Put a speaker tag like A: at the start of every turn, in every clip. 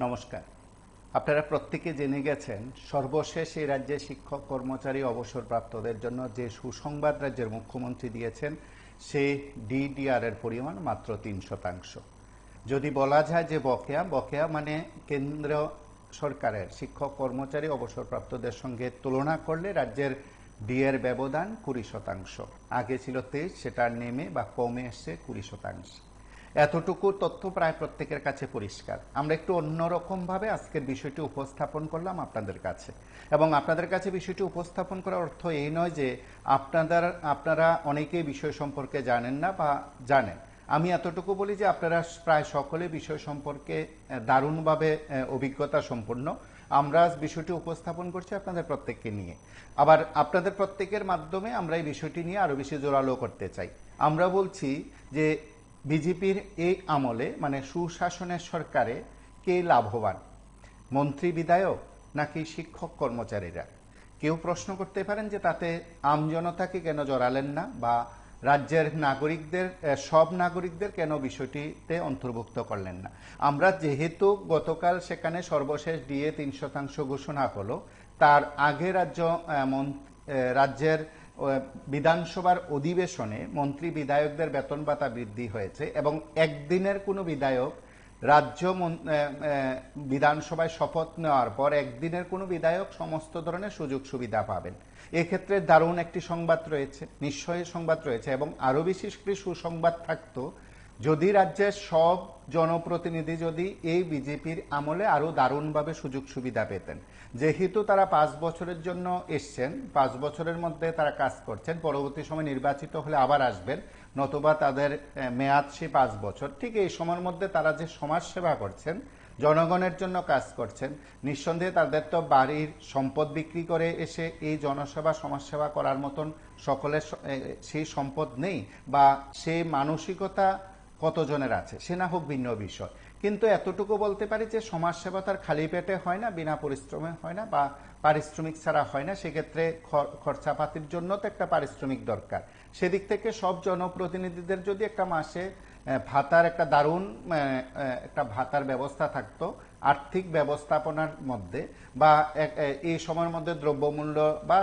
A: নমস্কার। আপনারা প্রত্যেকে জেনে গেছেন সর্বশেষ এই রাজ্যের শিক্ষক কর্মচারী অবসরপ্রাপ্তদের জন্য যে সুসংবাদ রাজ্যের মুখ্যমন্ত্রী দিয়েছেন সেই ডিডিআর এর পরিমাণ মাত্র ৩%। যদি বলা যায় যে বকেয়া মানে কেন্দ্র সরকারের শিক্ষক কর্মচারী অবসরপ্রাপ্তদের সঙ্গে তুলনা করলে রাজ্যের ডিএর ব্যবধান 20%। আগে ছিল 23, সেটা নেমে বা কমে এসছে 20%। এতটুকু তথ্য প্রায় প্রত্যেকের কাছে পরিষ্কার। আমরা একটু অন্যরকমভাবে আজকের বিষয়টি উপস্থাপন করলাম আপনাদের কাছে, এবং আপনাদের কাছে বিষয়টি উপস্থাপন করার অর্থ এই নয় যে আপনারা অনেকেই বিষয় সম্পর্কে জানেন না বা জানেন। আমি এতটুকু বলি যে আপনারা প্রায় সকলে বিষয় সম্পর্কে দারুণভাবে অভিজ্ঞতা সম্পন্ন। আমরা বিষয়টি উপস্থাপন করছি আপনাদের প্রত্যেককে নিয়ে, আবার আপনাদের প্রত্যেকের মাধ্যমে আমরা এই বিষয়টি নিয়ে আরো বেশি জোরালো করতে চাই। আমরা বলছি যে বিজেপির এই আমলে মানে সুশাসনের সরকারে কে লাভবান, মন্ত্রী বিধায়ক নাকি শিক্ষক কর্মচারীরা? কেউ প্রশ্ন করতে পারেন যে তাতে আমজনতাকে কেন জড়ালেন না, বা রাজ্যের নাগরিকদের সব নাগরিকদের কেন বিষয়টিতে অন্তর্ভুক্ত করলেন না? আমরা যেহেতু গতকাল সেখানে সর্বশেষ ডিএ 3% ঘোষণা হলো, তার আগে রাজ্যের বিধানসভার অধিবেশনে মন্ত্রী বিধায়কদের বেতন ভাতা বৃদ্ধি হয়েছে, এবং একদিনের কোনো বিধায়ক রাজ্য বিধানসভায় শপথ নেওয়ার পর একদিনের কোনো বিধায়ক সমস্ত ধরনের সুযোগ সুবিধা পাবেন। এক্ষেত্রে দারুণ একটি সংবাদ রয়েছে, নিশ্চয়ই সংবাদ রয়েছে, এবং আরো বেশি সুসংবাদ থাকতো যদি রাজ্যের সব জনপ্রতিনিধি যদি এই বিজেপির আমলে আরো দারুণভাবে সুযোগ সুবিধা পেতেন। যেহেতু তারা 5 বছরের জন্য এসছেন, 5 বছরের মধ্যে তারা কাজ করছেন, পরবর্তী সময় নির্বাচিত হলে আবার আসবেন, নতুবা তাদের মেয়াদ সে 5 বছর। ঠিক এই সময়ের মধ্যে তারা যে সমাজ সেবা করছেন, জনগণের জন্য কাজ করছেন, নিঃসন্দেহে তাদের তো বাড়ির সম্পদ বিক্রি করে এসে এই জনসেবা সমাজসেবা করার মতন সকলের সেই সম্পদ নেই, বা সেই মানসিকতা কতজনের আছে সে না হোক ভিন্ন বিষয়। কিন্তু এতটুকু বলতে পারি যে সমাজসেবা তার খালি পেটে হয় না, বিনা পরিশ্রমে হয় না, বা পারিশ্রমিক ছাড়া হয় না। সেক্ষেত্রে খরচাপাতির জন্য তো একটা পারিশ্রমিক দরকার। সেদিক থেকে সব জনপ্রতিনিধিদের যদি একটা মাসে ভাতার একটা দারুণ একটা ভাতার ব্যবস্থা থাকতো আর্থিক ব্যবস্থাপনার মধ্যে, বা এই সময়ের মধ্যে দ্রব্যমূল্য বা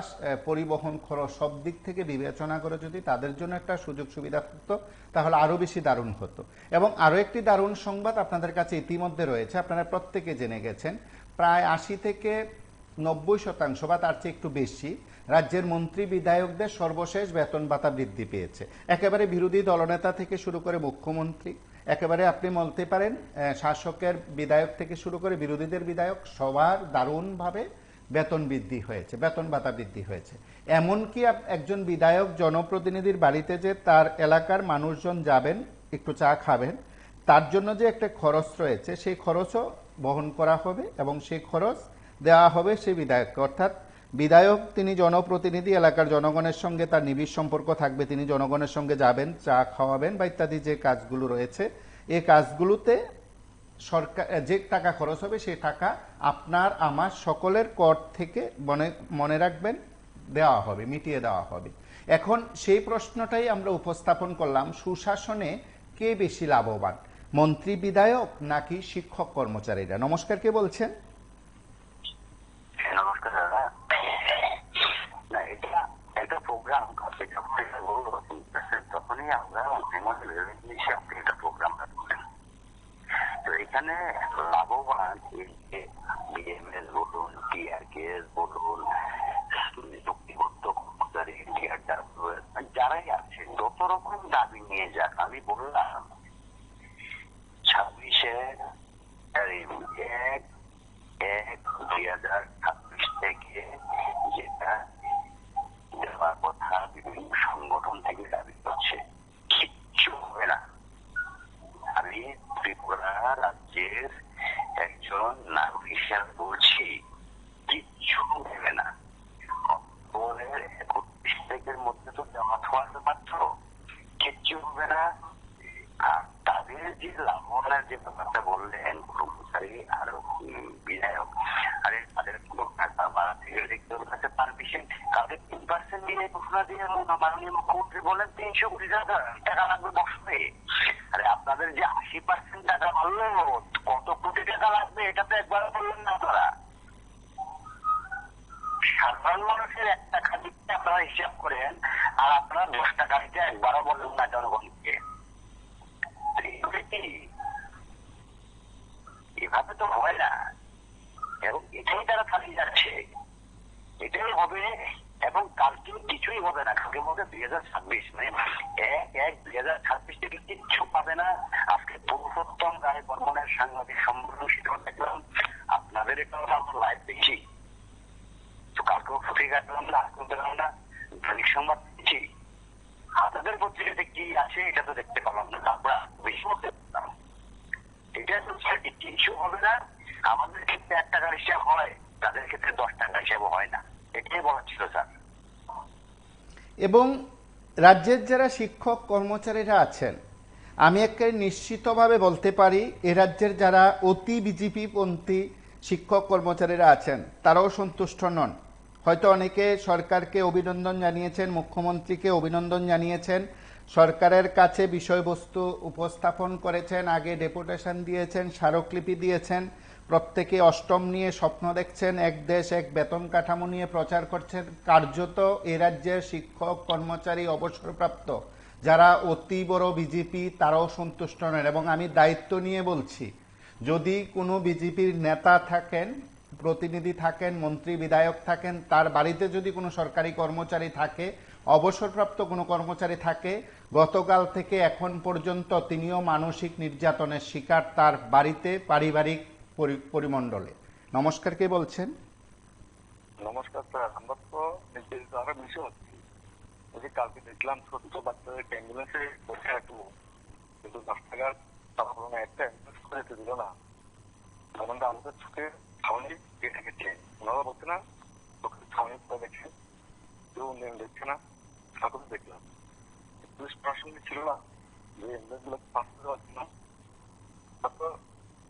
A: পরিবহন খরচ সব দিক থেকে বিবেচনা করে যদি তাদের জন্য একটা সুযোগ সুবিধা থাকতো, তাহলে আরো বেশি দারুণ হতো। এবং আরো একটি দারুণ সংবাদ আপনাদের কাছে ইতিমধ্যে রয়েছে, আপনারা প্রত্যেকে জেনে গেছেন, প্রায় 80 থেকে 90% বা তার চেয়ে একটু বেশি রাজ্যের মন্ত্রী বিধায়কদের সর্বশেষ বেতন ভাতা বৃদ্ধি পেয়েছে। একেবারে বিরোধী দলনেতা থেকে শুরু করে মুখ্যমন্ত্রী, একেবারে আপনি বলতে পারেন শাসকের বিধায়ক থেকে শুরু করে বিরোধীদের বিধায়ক, সবার দারুণভাবে বেতন বৃদ্ধি হয়েছে, বেতন ভাতা বৃদ্ধি হয়েছে। এমনকি একজন বিধায়ক জনপ্রতিনিধির বাড়িতে যে তার এলাকার মানুষজন যাবেন একটু চা খাবেন, তার জন্য যে একটা খরচ রয়েছে সেই খরচও বহন করা হবে, এবং সেই খরচ দেওয়া হবে সেই বিধায়ককে। অর্থাৎ বিধায়ক তিনি জনপ্রতিনিধি, এলাকার জনগণের সঙ্গে তার নিবিড় সম্পর্ক থাকবে, তিনি জনগণের সঙ্গে যাবেন, চা খাওয়াবেন বা ইত্যাদি যে কাজগুলো রয়েছে, এই কাজগুলোতে সরকার যে টাকা খরচ হবে সেই টাকা আপনার আমার সকলের কর থেকে মনে রাখবেন দেওয়া হবে, মিটিয়ে দেওয়া হবে। এখন সেই প্রশ্নটাই আমরা উপস্থাপন করলাম, সুশাসনে কে বেশি লাভবান, মন্ত্রী বিধায়ক নাকি শিক্ষক কর্মচারীরা? নমস্কার, কে বলছেন?
B: নমস্কার দাদা। না, এটা একটা প্রোগ্রাম তখনই আমরা একটা প্রোগ্রাম করলেন। তো এখানে লাভবান বিএমএস বলুন, টিআরকেএস বলুন, চুক্তিবদ্ধ কর্মচারী, যারাই আছে যত রকম দাবি নিয়ে যাক, আমি বললাম 26/1/2026 থেকে যেটা দেওয়ার কথা বিভিন্ন সংগঠন থেকে দাবি করছে, কিচ্ছু হবে না। আমি ত্রিপুরা রাজ্যের একজন নাগরিক হিসাবে বলছি, কিচ্ছু হবে না। অক্টোবরের 31 তারিখের মধ্যে তো জমা হওয়ার মাত্র, কিচ্ছু হবে না। আর তাদের যে লাভবানের যে ব্যাপারটা বললেন কর্মচারী আর বিধায়ক, আরে তাদের কোনো টাকা বাড়া থেকে দেখতে হবে পারমিশন, তাদের 3% দিয়ে ঘোষণা দিয়ে মাননীয় মুখ্যমন্ত্রী বলেন 300 কোটি টাকা লাগবে বছরে। আরে আপনাদের যে 80% টাকা মারলো, কত কোটি টাকা লাগবে এটা তো একবারও বললেন না তারা। সাধারণ মানুষের একটা খাদ্যকে আপনারা হিসাব করেন, আর আপনারা 10 টাকাটা একবারও বললেন না জনগণকে। এভাবে তো হয় না, এবং এটাই তারা চালিয়ে যাচ্ছে, এটাই হবে। এবং কালকে কিছুই হবে না, কালকে মধ্যে 2026 মানে 1/1/2026 থেকে কিচ্ছু পাবে না। আজকে পুরুষোত্তম রায় বর্মনের সাংবাদিক সম্মেলন সেটাও দেখলাম, আপনাদের এটা আমার লাইভ দেখি। তো কালকেও পত্রিকা পেলাম না, আজকেও পেলাম না, দৈনিক সংবাদ দেখছি। আপনাদের পত্রিকাতে কি আছে এটা তো দেখতে পেলাম না, তারপর বেশি বলতে পারতাম। এটা তো কিছু হবে না। আমাদের ক্ষেত্রে 1 টাকার হিসাব হয়, তাদের ক্ষেত্রে 10 টাকার হিসাব হয় না, এটাই বলার ছিল স্যার।
A: এবং রাজ্যের যারা শিক্ষক কর্মচারীরা আছেন, আমি একে নিশ্চিতভাবে বলতে পারি এ রাজ্যের যারা অতি বিজেপিপন্থী শিক্ষক কর্মচারীরা আছেন তারাও সন্তুষ্ট নন। হয়তো অনেকে সরকারকে অভিনন্দন জানিয়েছেন, মুখ্যমন্ত্রীকে অভিনন্দন জানিয়েছেন, সরকারের কাছে বিষয়বস্তু উপস্থাপন করেছেন, আগে ডেপুটেশন দিয়েছেন, স্মারকলিপি দিয়েছেন, প্রত্যেকে অষ্টম নিয়ে স্বপ্ন দেখছেন, এক দেশ এক বেতন কাঠামো নিয়ে প্রচার করছেন। কার্যত এ রাজ্যের শিক্ষক কর্মচারী অবসরপ্রাপ্ত যারা অতি বড় বিজেপি তারাও সন্তুষ্ট নন। এবং আমি দায়িত্ব নিয়ে বলছি, যদি কোনো বিজেপির নেতা থাকেন, প্রতিনিধি থাকেন, মন্ত্রী বিধায়ক থাকেন, তার বাড়িতে যদি কোনো সরকারি কর্মচারী থাকে, অবসরপ্রাপ্ত কোনো কর্মচারী থাকে, গতকাল থেকে এখন পর্যন্ত তিনিও মানসিক নির্যাতনের শিকার তার বাড়িতে, পারিবারিক পরিমণ্ডলে। নমস্কার, কে বলছেন?
C: নমস্কার স্যার, আমরা তো নির্যাতিত আরো বেশি হচ্ছি। কালকে দেখলাম ছোট ছোট বাচ্চাদের অ্যাম্বুলেন্সে বসে রাখবো, কিন্তু 10 টাকার তারা কোনো একটা অ্যাম্বুলেন্স করে যেতে দিল না। তখন আমাদের চোখে ছাউনি কেটে গেছে, ওনারা বলছে না চোখের ছাউনি করে দেখছে, কেউ দেখছে না। সকলে দেখলাম পুলিশ প্রশাসন ছিল না যে অ্যাম্বুলেন্স গুলো পাস করে দেওয়ার জন্য। তারপর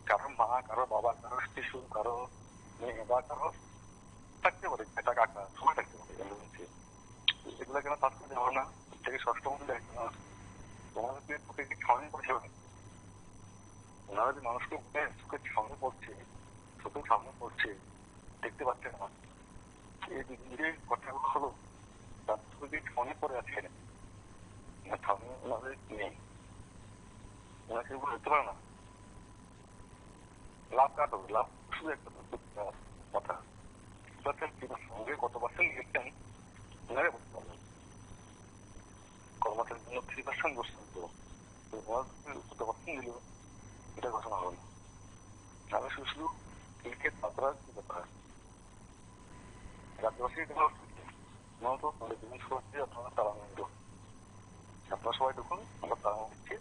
C: কারো মা, কারো বাবা, কারো শিশু, কারো মেয়ে বা কারো থাকতে পারে, একটা কাকা সবাই থাকতে পারে অ্যাম্বুলেন্সে। এগুলো কেন পাস করে দেওয়া না? থেকে ষষ্ঠ মধ্যে তোমাদেরকে চোখে কি ছাউনি করছে? ওনারা যে মানুষকে চোখের সামনে পড়ছে, চোখের সামনে পড়ছে, দেখতে পাচ্ছে না। এই যে কথাগুলো হলো তার চোখে ছাউনি পড়ে আছে, সামনে ওনাদের নেই, ওনারা সেগুলো দেখতে পারে না। লাভ কাট হবে, লাভ শুধু একটা কথা। সঙ্গে কত পার্সেন্ট লিখতেন ওনারা বলতে পারবেন। কর্মচারীর জন্য 3% বসতেন, তো কত পার্সেন্ট দিল এটা ঘোষণা হল না। আমি শুধু শুধু লিখে তারপরে ব্যাপার রাজ্যবাসী আপনারা তারা আপনারা সবাই দেখুন, আমরা তারা দিচ্ছি,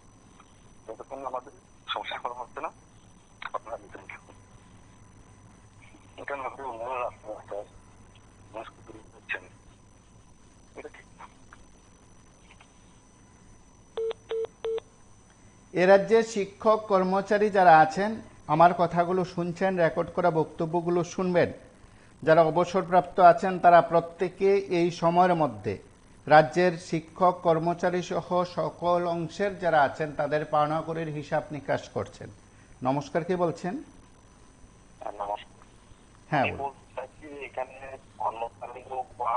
C: যতক্ষণ আমাদের সমস্যা করা হচ্ছে না আপনারা দিতে থাকুন। এটা না হলে ওনারা রাস্তা রাস্তায় মানুষকে তুলে দিচ্ছেন, এটা ঠিক না।
A: এ রাজ্যের শিক্ষক কর্মচারী যারা আছেন, আমার কথাগুলো শুনছেন, রেকর্ড করা বক্তব্যগুলো শুনবেন। যারা অবসরপ্রাপ্ত আছেন তারা প্রত্যেকে এই সময়ের মধ্যে রাজ্যের শিক্ষক কর্মচারী সহ সকল অংশের যারা আছেন তাদের পাওনাকড়ির হিসাব নিকাশ করছেন। নমস্কার, কে বলছেন?
C: নমস্কার,
A: হ্যাঁ,
C: বলতে চাইছি এখানে কর্মচারী হোক বা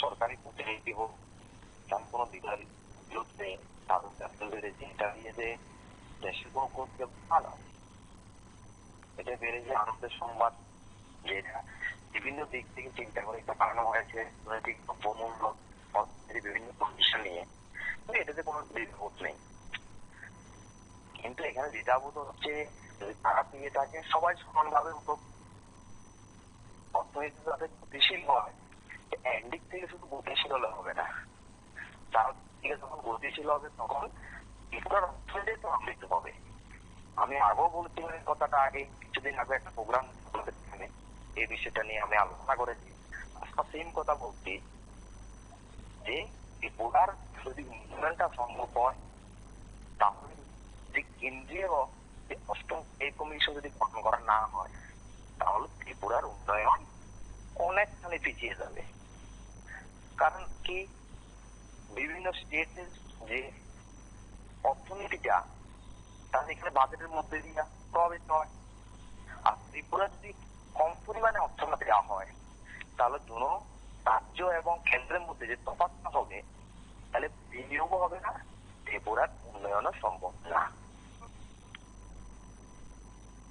C: সরকারি প্রতিনিধি হোক, তার কোনো বিধান বিরোধ নেই। তাদের বেতন বেড়েছে, এটা নিয়ে যে দেশের কোনো করতে ভালো, এটা বেড়ে যে আনন্দের সংবাদ, যেটা বিভিন্ন দিক থেকে চিন্তা করে এটা বাড়ানো হয়েছে, নৈতিক দ্রব্যমূল্য বিভিন্ন কন্ডিশন নিয়ে, এটাতে কোনো দ্বিধাবোধ নেই। কিন্তু এখানে দ্বিধাবোধ হচ্ছে যদি তারা পেয়ে থাকে সবাই সমানভাবে অর্থনীতি যাদের গতিশীল হয়, একদিক থেকে শুধু গতিশীল হলে হবে না, তার দিকে যখন গতিশীল হবে তখন অর্থনীতি তো আমৃত হবে। আমি আগেও বলছিলাম এই কথাটা, আগে কিছুদিন আগে একটা প্রোগ্রাম এই বিষয়টা নিয়ে আমি আলোচনা করেছি। আজকে সেম কথা বলছি যে ত্রিপুরার যদি উন্নয়নটা সম্ভব হয়, তাহলে যে কেন্দ্রীয় অষ্টম পে কমিশন যদি গঠন করা না হয়, তাহলে ত্রিপুরার উন্নয়ন অনেকখানি পিছিয়ে যাবে। কারণ কি, বিভিন্ন স্টেটের যে অর্থনীতিটা
B: তাহলে এখানে বাজেটের মধ্যে দিয়া তবে নয়। আর ত্রিপুরা যদি কম পরিমাণে অর্থ দেওয়া হয় তাহলে দুটো রাজ্য এবং কেন্দ্রের মধ্যে যে তফাৎটা হবে তাহলে বিনিয়োগও হবে না, ত্রিপুরার উন্নয়নও সম্ভব না।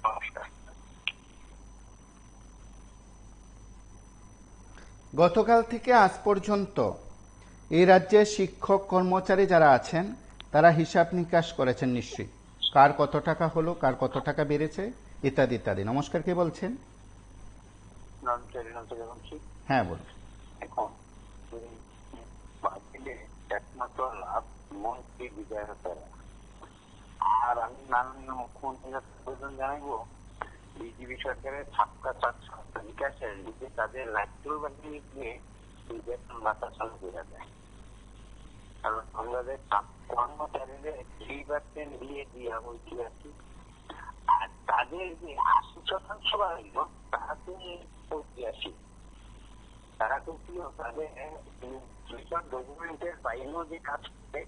B: নমস্কার।
A: গতকাল থেকে আজ পর্যন্ত এই রাজ্যের শিক্ষক কর্মচারী যারা আছেন তারা হিসাব নিকাশ করেছেন নিশ্চয়ই, কার কত টাকা হলো, কার কত টাকা বেড়েছে, ইত্যাদি ইত্যাদি। নমস্কার, কে বলছেন? হ্যাঁ বলুন।
C: এখন একমাত্র লাভ মন্ত্রী বিধায়কেরা। আর আমি মাননীয় মুখ্যমন্ত্রীর জানাইবো বিজেপি সরকারের ছাপকা বিকাশের দিকে তাদের রাজ্য বাহিনী দিয়ে বেতন ভাতা চালু করে দেয়। কারণ আমাদের কর্মচারীদের 3% দিয়ে দেওয়া হয়েছে আর কি। আর তাদের যে 80% বাড়িল তারা তো 85। তারা তো কি তাদের ভীষণ ডকুমেন্টের বাইরেও যে কাজ করে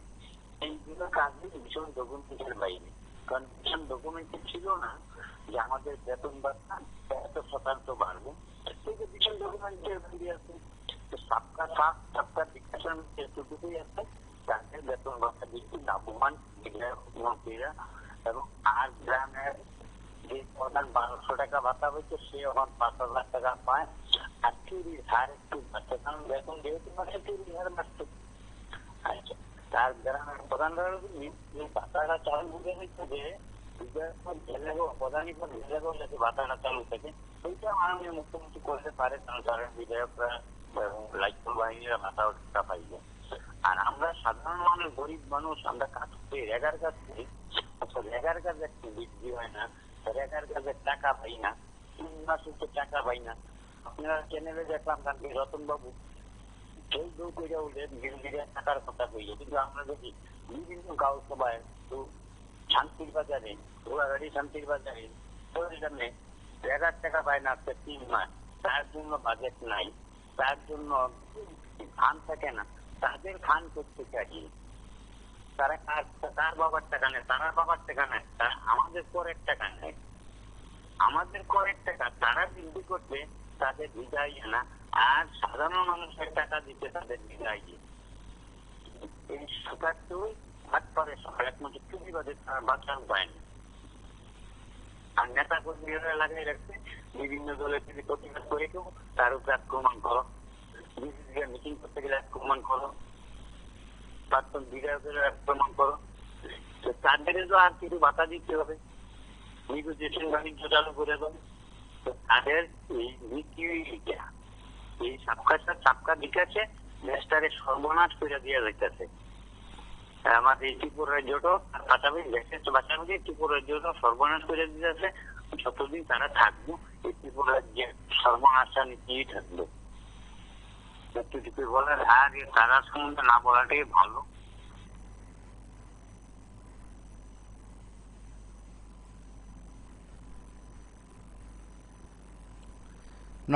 C: এইগুলো কাজগুলো ভীষণ ডকুমেন্টের বাইরে। কারণ ভীষণ ডকুমেন্টে ছিল না যে আমাদের বেতন ভাতা 100% বাড়বে, থেকে ভীষণ ডকুমেন্টের বাইরে আছে। সবকা সাথ সবকা বিকাশের এতটুকুই আছে, তাদের বেতন ভাতা বেশি লাভবান মন্ত্রীরা। এবং আর গ্রামের যে প্রধান 1200 টাকা ভাতা হয়েছে সে এখন 5,000 টাকা পায়। আর চুরির হার একটু বাড়ছে, কারণ বেতন যেহেতু মাসে চুরির হার বাড়ছে। আচ্ছা, তার গ্রামের প্রধানরা যে ভাতাটা চালু করে হয়েছে যে প্রধানই যাতে ভাতাটা চালু থাকে, ওইটা মাননীয় মুখ্যমন্ত্রী করতে পারে, কারণ বিধায়করা এবং লাইফুল বাহিনীরা ভাতা পাই যায়। আর আমরা সাধারণ মানুষ, গরিব মানুষ, আমরা কাজ করি, রেগার কাজ করি। রেগার কাজ একটু বৃদ্ধি হয় না, রেগার কাজের টাকা পাই না, 3 মাস হচ্ছে টাকা পাই না। আপনারা চ্যানেলে দেখলাম কালকে রতন বাবু টাকার কথা কইলে, কিন্তু আমরা যদি বিভিন্ন গাঁও সভায় শান্তির বাজারে, ঘোড়াগাড়ি শান্তির বাজারে রেগার টাকা পায় না 3 মাস, তার জন্য বাজেট নাই, তার জন্য খান থাকে না, তাদের খান করতে চাই। তারা তার বাবার টাকা নেয়, তারা বাবার টাকা নেয়, তারা আমাদের করের টাকা নেয়, আমাদের করের টাকা তারা বৃদ্ধি করতে তাদের বিদায় না, আর সাধারণ মানুষের টাকা দিতে তাদের বিদায়। এই সরকার তো হাত পারে সরকার একমাত্র চুরিবাদের তারা বাঁচানো পায়নি। আর নেতা কর্মীরা লাগিয়ে রাখছে বিভিন্ন দলের থেকে প্রতিবাদ করে কেউ তার উপরে আক্রমণ করো, মিটিং করতে গেলে আক্রমণ করো, প্রাক্তন বিধায়কের আক্রমণ করো। তাদের তো আর কিছু ভাতা দিতে হবে, নেগোসিয়েশন বাণিজ্য চালু করে দেবে। তো তাদের এই নীতি এই সাপকা বিকাশে দেশটারে সর্বনাশ করে দিয়ে যাইতেছে। আমাদের এই ত্রিপুরা রাজ্যটাও পাশাপাশি দেশের পাশাপাশি ত্রিপুরা রাজ্যটাও সর্বনাশ করে দিতেছে। যতদিন তারা থাকবো এই ত্রিপুরা রাজ্যের সর্বনাশা নীতিই থাকবে। বলার আর তারা সম্বন্ধে না বলাটাই ভালো।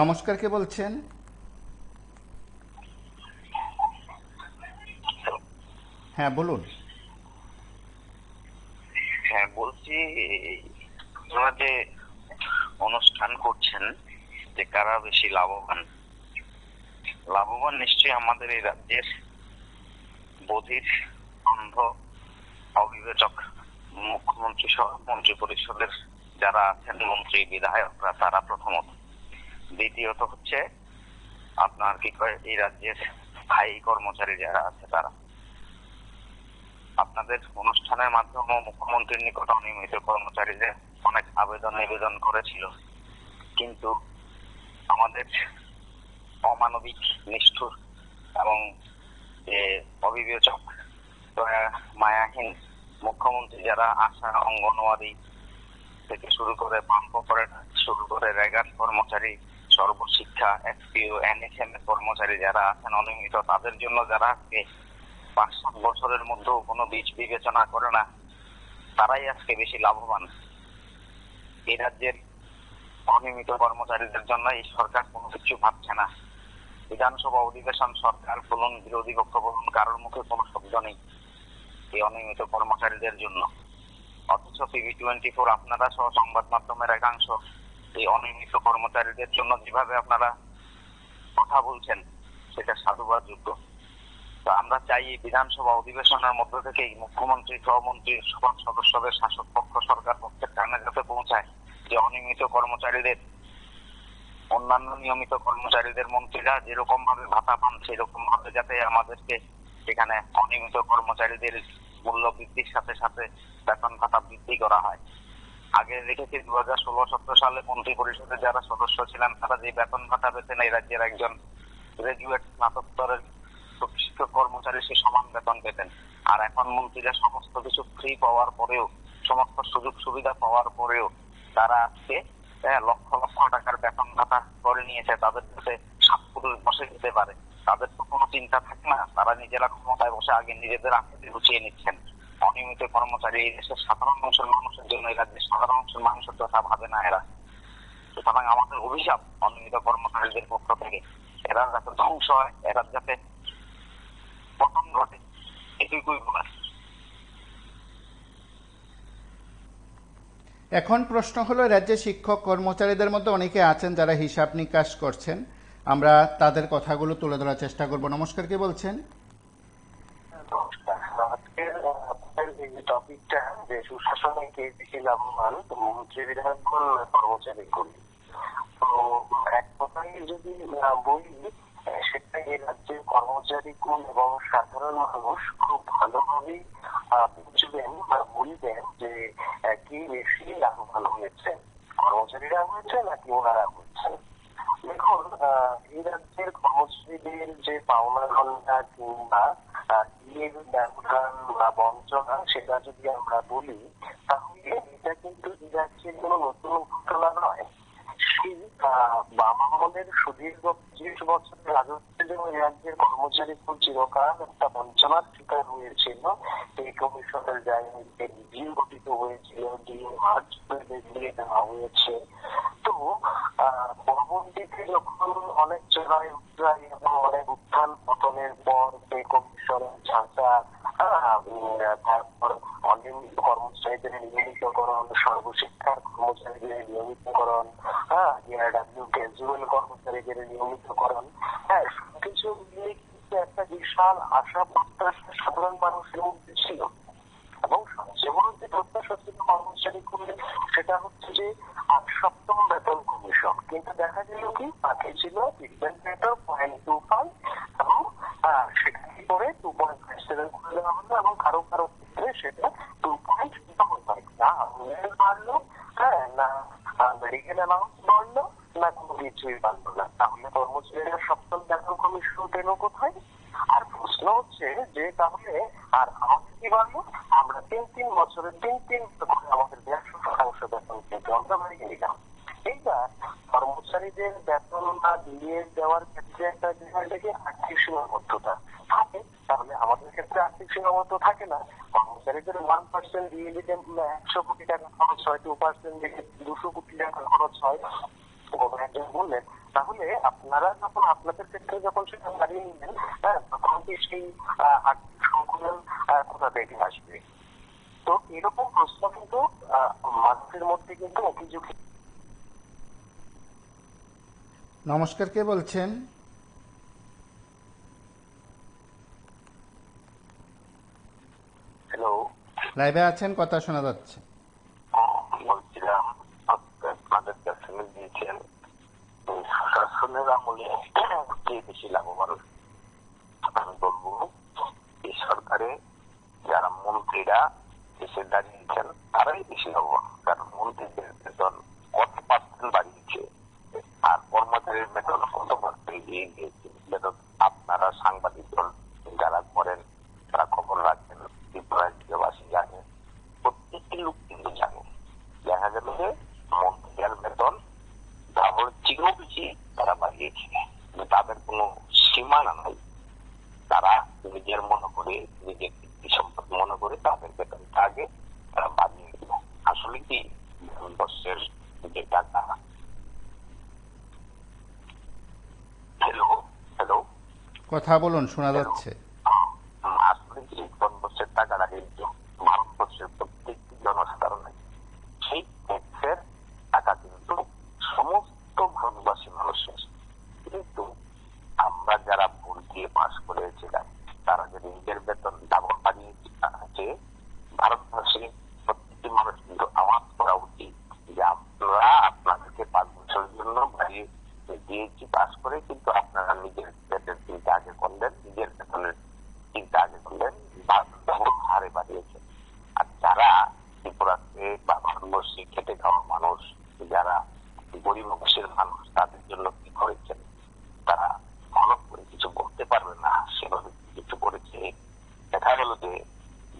A: নমস্কার, কে বলছেন? হ্যাঁ বলুন।
B: হ্যাঁ বলছি, আপনারা যে অনুষ্ঠান করছেন যে কারা বেশি লাভবান, নিশ্চয়ই আমাদের এই রাজ্যের বধির, অন্ধ, অবিবেচক মুখ্যমন্ত্রী সহ মন্ত্রী পরিষদের যারা আছেন, মন্ত্রী বিধায়করা, তারা প্রথমত। দ্বিতীয়ত হচ্ছে আপনার কি কয় এই রাজ্যের স্থায়ী কর্মচারী যারা আছে তারা। আপনাদের অনুষ্ঠানের মাধ্যমে মুখ্যমন্ত্রীর নিকট অনিয়মিত কর্মচারীদের অনেক নিবেদন করেছিল, কিন্তু আমাদের অমানবিক, নিষ্ঠুর এবং অবিবেচক, মায়াহীন মুখ্যমন্ত্রী যারা আশা অঙ্গনওয়াড়ি থেকে শুরু করে পাম্প অপারেটর শুরু করে রেগার কর্মচারী, সর্বশিক্ষা, এসপিও, এনএসএম এর কর্মচারী যারা আছেন অনিয়মিত, তাদের জন্য যারা 5-7 বছরের মধ্যেও কোনো বিবেচনা করে না, তারাই আজকে বেশি লাভবান। এই রাজ্যের অনিয়মিত কর্মচারীদের জন্য এই সরকার কোনো কিছু ভাবছে না। বিধানসভা অধিবেশন, সরকার বলুন, বিরোধী পক্ষ বলুন, কারোর মুখে কোনো শব্দ নেই এই অনিয়মিত কর্মচারীদের জন্য। অথচ টিভি 24 আপনারা সহ সংবাদ মাধ্যমের একাংশ এই অনিয়মিত কর্মচারীদের জন্য যেভাবে আপনারা কথা বলছেন সেটা সাধুবাদযোগ্য। তো আমরা চাই এই বিধানসভা অধিবেশনের মধ্য থেকেই মুখ্যমন্ত্রী, সহমন্ত্রী, সভা সদস্যদের শাসক পক্ষ, সরকার পক্ষের কানে যাতে পৌঁছায় যে অনিয়মিত কর্মচারীদের, অন্যান্য নিয়মিত কর্মচারীদের মন্ত্রীরা যেরকম ভাবে ভাতা পান সেরকম ভাবে যাতে আমাদেরকে এখানে অনিয়মিত কর্মচারীদের মূল্য বৃদ্ধির সাথে সাথে বেতন ভাতা বৃদ্ধি করা হয়। আগে দেখেছি 2016-17 সালে মন্ত্রী পরিষদের যারা সদস্য ছিলেন তারা যে বেতন ভাতা পেতেন এই রাজ্যের একজন গ্রাজুয়েট স্নাতক স্তরের প্রতিষ্ঠিত কর্মচারী সে সমান বেতন পেতেন। আর এখন মন্ত্রীরা সমস্ত কিছু ফ্রি পাওয়ার পরেও, সমস্ত সুযোগ সুবিধা পাওয়ার পরেও তারা আজকে লক্ষ লক্ষ টাকার বেতন ভাতা করে নিয়েছে। তাদের কাছে সাতপুরুষ বসে যেতে পারে, তাদের তো কোনো চিন্তা থাকে না, তারা নিজেরা ক্ষমতায় বসে আগে নিজেদের আকৃতি গুছিয়ে নিচ্ছেন। অনিয়মিত কর্মচারী এই দেশের সাধারণ মানুষের জন্য, এই রাজ্যের সাধারণ মানুষের কথা ভাবে না এরা। সুতরাং আমাদের অভিশাপ অনিয়মিত কর্মচারীদের পক্ষ থেকে, এরা যাতে ধ্বংস হয়, এরা যাতে পতন ঘটে, এটুকুই বলার।
A: এখন প্রশ্ন হলো, রাজ্যে শিক্ষক কর্মচারীদের মধ্যে অনেকে আছেন যারা হিসাব নিকাশ করছেন, আমরা তাদের কথাগুলো তুলে ধরার চেষ্টা করব। নমস্কার, কে বলছেন?
C: টপিকটা যে সুশাসনে কে বেশি লাভবান, মন্ত্রী, বিধায়ক কোন কর্মচারী কোন। তো এক কথায় যদি বলি সেটা এই রাজ্যের কর্মচারী কোন এবং সাধারণ মানুষ খুব ভালোভাবেই বুঝবেন বা বলবেন যে কি বেশি লাভবান হয়েছে, কর্মচারীরা হয়েছে নাকি ওনারা হয়েছেন। দেখুন, এই রাজ্যের কর্মচারীদের যে পাওনা ঘন্টা কিংবা ব্যবধান বা বঞ্চনা সেটা যদি আমরা বলি তাহলে এটা কিন্তু এই রাজ্যের কোনো নতুন ঘটনা নয়। সেই বাম আমলের সুদীর্ঘ 25 বছরের রাজত্বের জন্য এই রাজ্যের কর্মচারী খুব চিরকাল একটা বঞ্চনার শিকার হয়েছিল। এই কমিশনের জায়গায় ডিএম গঠিত হয়েছিল, ডিএম মার্চ করে বেরিয়ে দেওয়া হয়েছে। তো পরবর্তীতে যখন অনেক চড়াই উত্তরাই এবং অনেক উত্থান পতনের পর এই কমিশনের ছাঁচা, তারপর অনিয়মিত কর্মচারীদের নিয়মিতকরণ, সর্বশিক্ষার কর্মচারীদের নিয়মিতকরণ, ERW ক্যাজুয়াল কর্মচারীদের নিয়মিতকরণ, সবকিছু মিলিয়ে কিন্তু একটা বিশাল আশা প্রত্যাশা সাধারণ মানুষের মধ্যে ছিল। এবং সবচেয়ে বড় যে প্রত্যাশা ছিল কর্মচারী করে সেটা হচ্ছে যে 7ম বেতন কমিশন। কিন্তু দেখা গেল কি বাকি ছিল 0.25 এবং সেটা কি করে 2.57 করে দেওয়া হলো এবং কারো কারো ক্ষেত্রে সেটা 2.75। না উন্নয়ন বাড়লো, না মেডিকেল অ্যালাউন্স বাড়লো, না কোনো কিছুই বাড়লো না। তাহলে কর্মচারীরা 7ম বেতন কমিশন পেল কোথায়? আর প্রশ্ন হচ্ছে যে তাহলে আর আমাদের কি বাড়লো? আমরা 3 বছরে 3 করে আমাদের 150% বেতন কিন্তু আমরা বাড়িয়ে দিলাম। এইবার কর্মচারীদের বেতন বা দিয়ে দেওয়ার ক্ষেত্রে একটা বিষয় থেকে আর্থিক সীমাবদ্ধতা থাকে, তাহলে আমাদের ক্ষেত্রে আর্থিক সীমাবদ্ধ থাকে না। কর্মচারীদের 1% দিয়ে দিতে 100 কোটি টাকা খরচ হয়, 2% দিলে 200 কোটি টাকা খরচ হয়। একজন বললেন তাহলে আপনারা যখন আপনাদের ক্ষেত্রে যখন সেটা বাড়িয়ে নিলেন তখন কি সেই আর্থিক সংকুলন কোথা থেকে আসবে? তো এরকম প্রশ্ন কিন্তু মানুষের মধ্যে কিন্তু অভিযোগ।
A: নমস্কার, কে বলছেন?
C: হ্যালো,
B: লাইভে আছেন, কথা শোনা যাচ্ছে।
C: বলছিলাম আপনাদের কাছে দিয়েছেন শাসনের আমলে কে বেশি লাভবান। আমি বলবো এই সরকারে যারা মন্ত্রীরা এসে দাঁড়িয়েছেন তারাই বেশি লাভবান, কারণ মন্ত্রীদের বেতন কত % বাড়িয়েছে আর কর্মচারীর বেতন কত % দিয়ে দিয়েছে। বেতন আপনারা সাংবাদিক দল যারা করেন তারা খবর রাখেন, ত্রিপুরাবাসী জানে, প্রত্যেকটি লোক কিন্তু জানে। দেখা গেল যে মন্ত্রীর বেতন তারপর থেকেও বেশি তারা বাড়িয়েছে, তাদের কোনো সীমানা নাই। তারা নিজের মনে করে, নিজের সম্পদ মনে করে তাদের বেতনটা আগে তারা বাড়িয়ে দিল। আসলে কি ভারতবর্ষের যে টাকা, হ্যালো হ্যালো
A: কথা বলুন, শোনা যাচ্ছে।
C: আসলে কি ভারতবর্ষের টাকাটা কিন্তু ভারতবর্ষের প্রত্যেকটি জনসাধারণ
B: মানুষ, যারা গরিব অংশের মানুষ, তাদের জন্য কি করেছেন তারা হলফ করে কিছু বলতে পারবে না, সেভাবে কিছু করেছে। দেখা গেল যে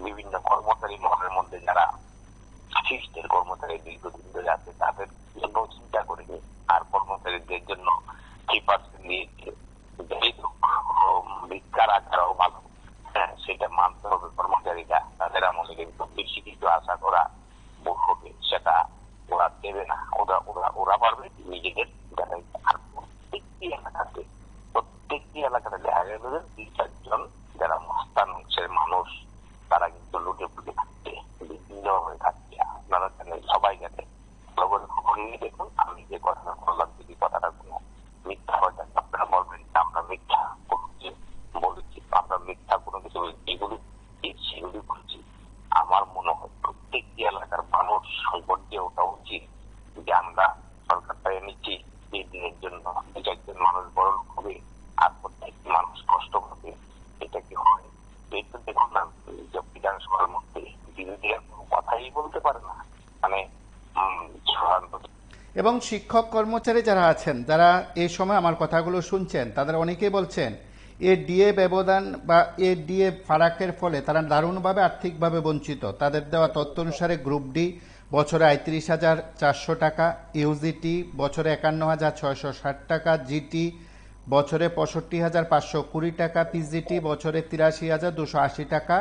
B: বিভিন্ন কর্মচারী মহলের মধ্যে যারা ফিক্সড কর্মচারী দীর্ঘদিন ধরে আছে তাদের জন্য চিন্তা করেনি, আর কর্মচারীদের জন্য 3% দিয়েছে। যাই হোক, ভিক্ষার আকারও ভালো, হ্যাঁ সেটা মানতে হবে। কর্মচারীরা তাদের আমলে কিন্তু বেশি কিছু আশা করা ভুল হবে, সেটা ওরা দেবে না। ওরা পারবে নিজেদের জায়গায়। আর প্রত্যেকটি এলাকাতে দেখা গেল যে 2-4 জন যারা মস্তান অংশের মানুষ, তারা কিন্তু লুটে পুটে থাকছে, বিভিন্ন ভাবে থাকছে। আপনারা জানেন, সবাই জানেন। খবর নিয়ে দেখুন, আমি যে কথাটা বললাম, যদি কথাটা কোনো মিথ্যা হয় আপনারা বলবেন আমরা মিথ্যা বলেছি, আমরা মিথ্যা কোনো কিছু এগুলি সেগুলি বলছি। আমার মনে হয় প্রত্যেকটি এলাকার মানুষ পর্যায়ে ওঠা উচিত যে আমরা সরকারটা এনেছি এই দিনের জন্য, 2-4 মানুষ বড় লোক হবে আর প্রত্যেকটি মানুষ কষ্ট পাবে। এটা কি হয়? এই তো দেখুন না, বিধানসভার মধ্যে বিরোধীরা কোনো কথাই বলতে পারে না, মানে
A: এবং শিক্ষক কর্মচারী যারা আছেন, যারা এই সময় আমার কথাগুলো শুনছেন, তাদের অনেকেই বলছেন এর ডিএ ব্যবধান বা এর ডিএ ফারাকের ফলে তারা দারুণভাবে আর্থিকভাবে বঞ্চিত। তাদের দেওয়া তথ্য অনুসারে গ্রুপ ডি বছরে ৩৫,৪০০ টাকা, ইউজিটি বছরে ৫১,৬৬০ টাকা, জিটি বছরে ৬৫,৫২০ টাকা, পিজিটি বছরে ৮৩,২৮০ টাকা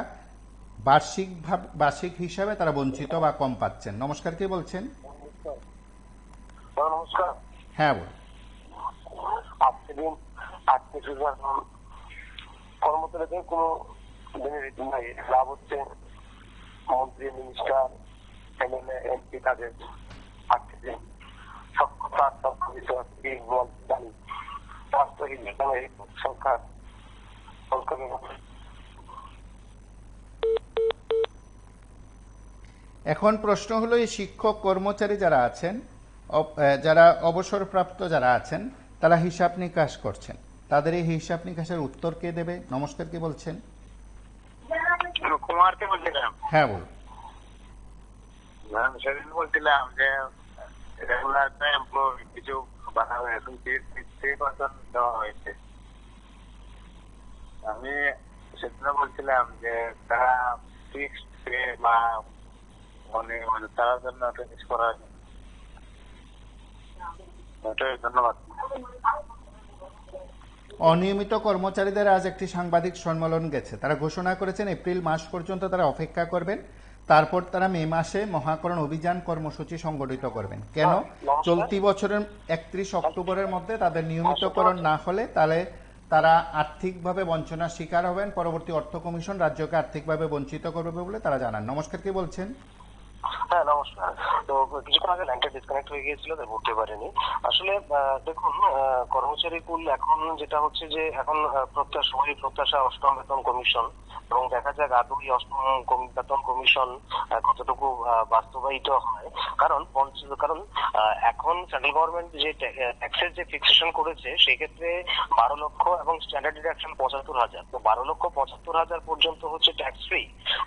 A: বার্ষিক হিসাবে তারা বঞ্চিত বা কম পাচ্ছেন। নমস্কার, কে বলছেন?
C: নমস্কার।
A: হ্যাঁ বল।
C: কর্মচারীদের কোনো বেনিফিট নাই, লাভ হচ্ছে মন্ত্রী, মিনিস্টার, এমএলএ, এমপি, তাদের আর্থিক সরকার।
A: এখন প্রশ্ন হলো, এই শিক্ষক কর্মচারী যারা আছেন, যারা অবসরপ্রাপ্ত যারা আছেন, তারা হিসাব নিকাশ করছেন, তাদের এই হিসাব নিকাশের উত্তর কে দেবে? নমস্কার, কে বলছেন?
C: কুমারকে বলছিলাম।
A: হ্যাঁ বল।
C: সেদিন বলছিলাম যে রেগুলার এমপ্লয়ি কিছু বাধা হয়েছে, 3% দেওয়া হয়েছে। আমি সেদিন বলছিলাম যে তারা ফিক্সড পে বা মানে তার জন্য একটা কিছু করা হয়েছে। ধন্যবাদ।
A: অনিয়মিত কর্মচারীদের আজ একটি সাংবাদিক সম্মেলন গেছে। তারা ঘোষণা করেছেন এপ্রিল মাস পর্যন্ত তারা অপেক্ষা করবেন, তারপর তারা মে মাসে মহাকরণ অভিযান কর্মসূচি সংগঠিত করবেন। কেন? চলতি বছরের 31 অক্টোবরের মধ্যে তাদের নিয়মিতকরণ না হলে তাহলে তারা আর্থিকভাবে বঞ্চনার শিকার হবেন। পরবর্তী অর্থ কমিশন রাজ্যকে আর্থিকভাবে বঞ্চিত করবে বলে তারা জানান। নমস্কার, কে বলছেন?
D: হ্যাঁ নমস্কার। তো কিছুক্ষণ আগে লাইনটা ডিসকানেক্ট হয়ে গিয়েছিল, তাই বলতে পারিনি। আসলে দেখুন, কর্মচারী কুল এখন যেটা হচ্ছে যে এখন সবারই প্রত্যাশা অষ্টম বেতন কমিশন, এবং দেখা যাক আদৌ এই অষ্টম বেতন কমিশন কতটুকু বাস্তবায়িত হয়। কারণ এখন সেন্ট্রাল গভর্নমেন্ট যে ট্যাক্সের যে ফিক্সেশন করেছে সেক্ষেত্রে 12 লক্ষ এবং স্ট্যান্ডার্ড ডিডাকশন 75,000, তো 12,75,000 পর্যন্ত হচ্ছে ট্যাক্স ফ্রি।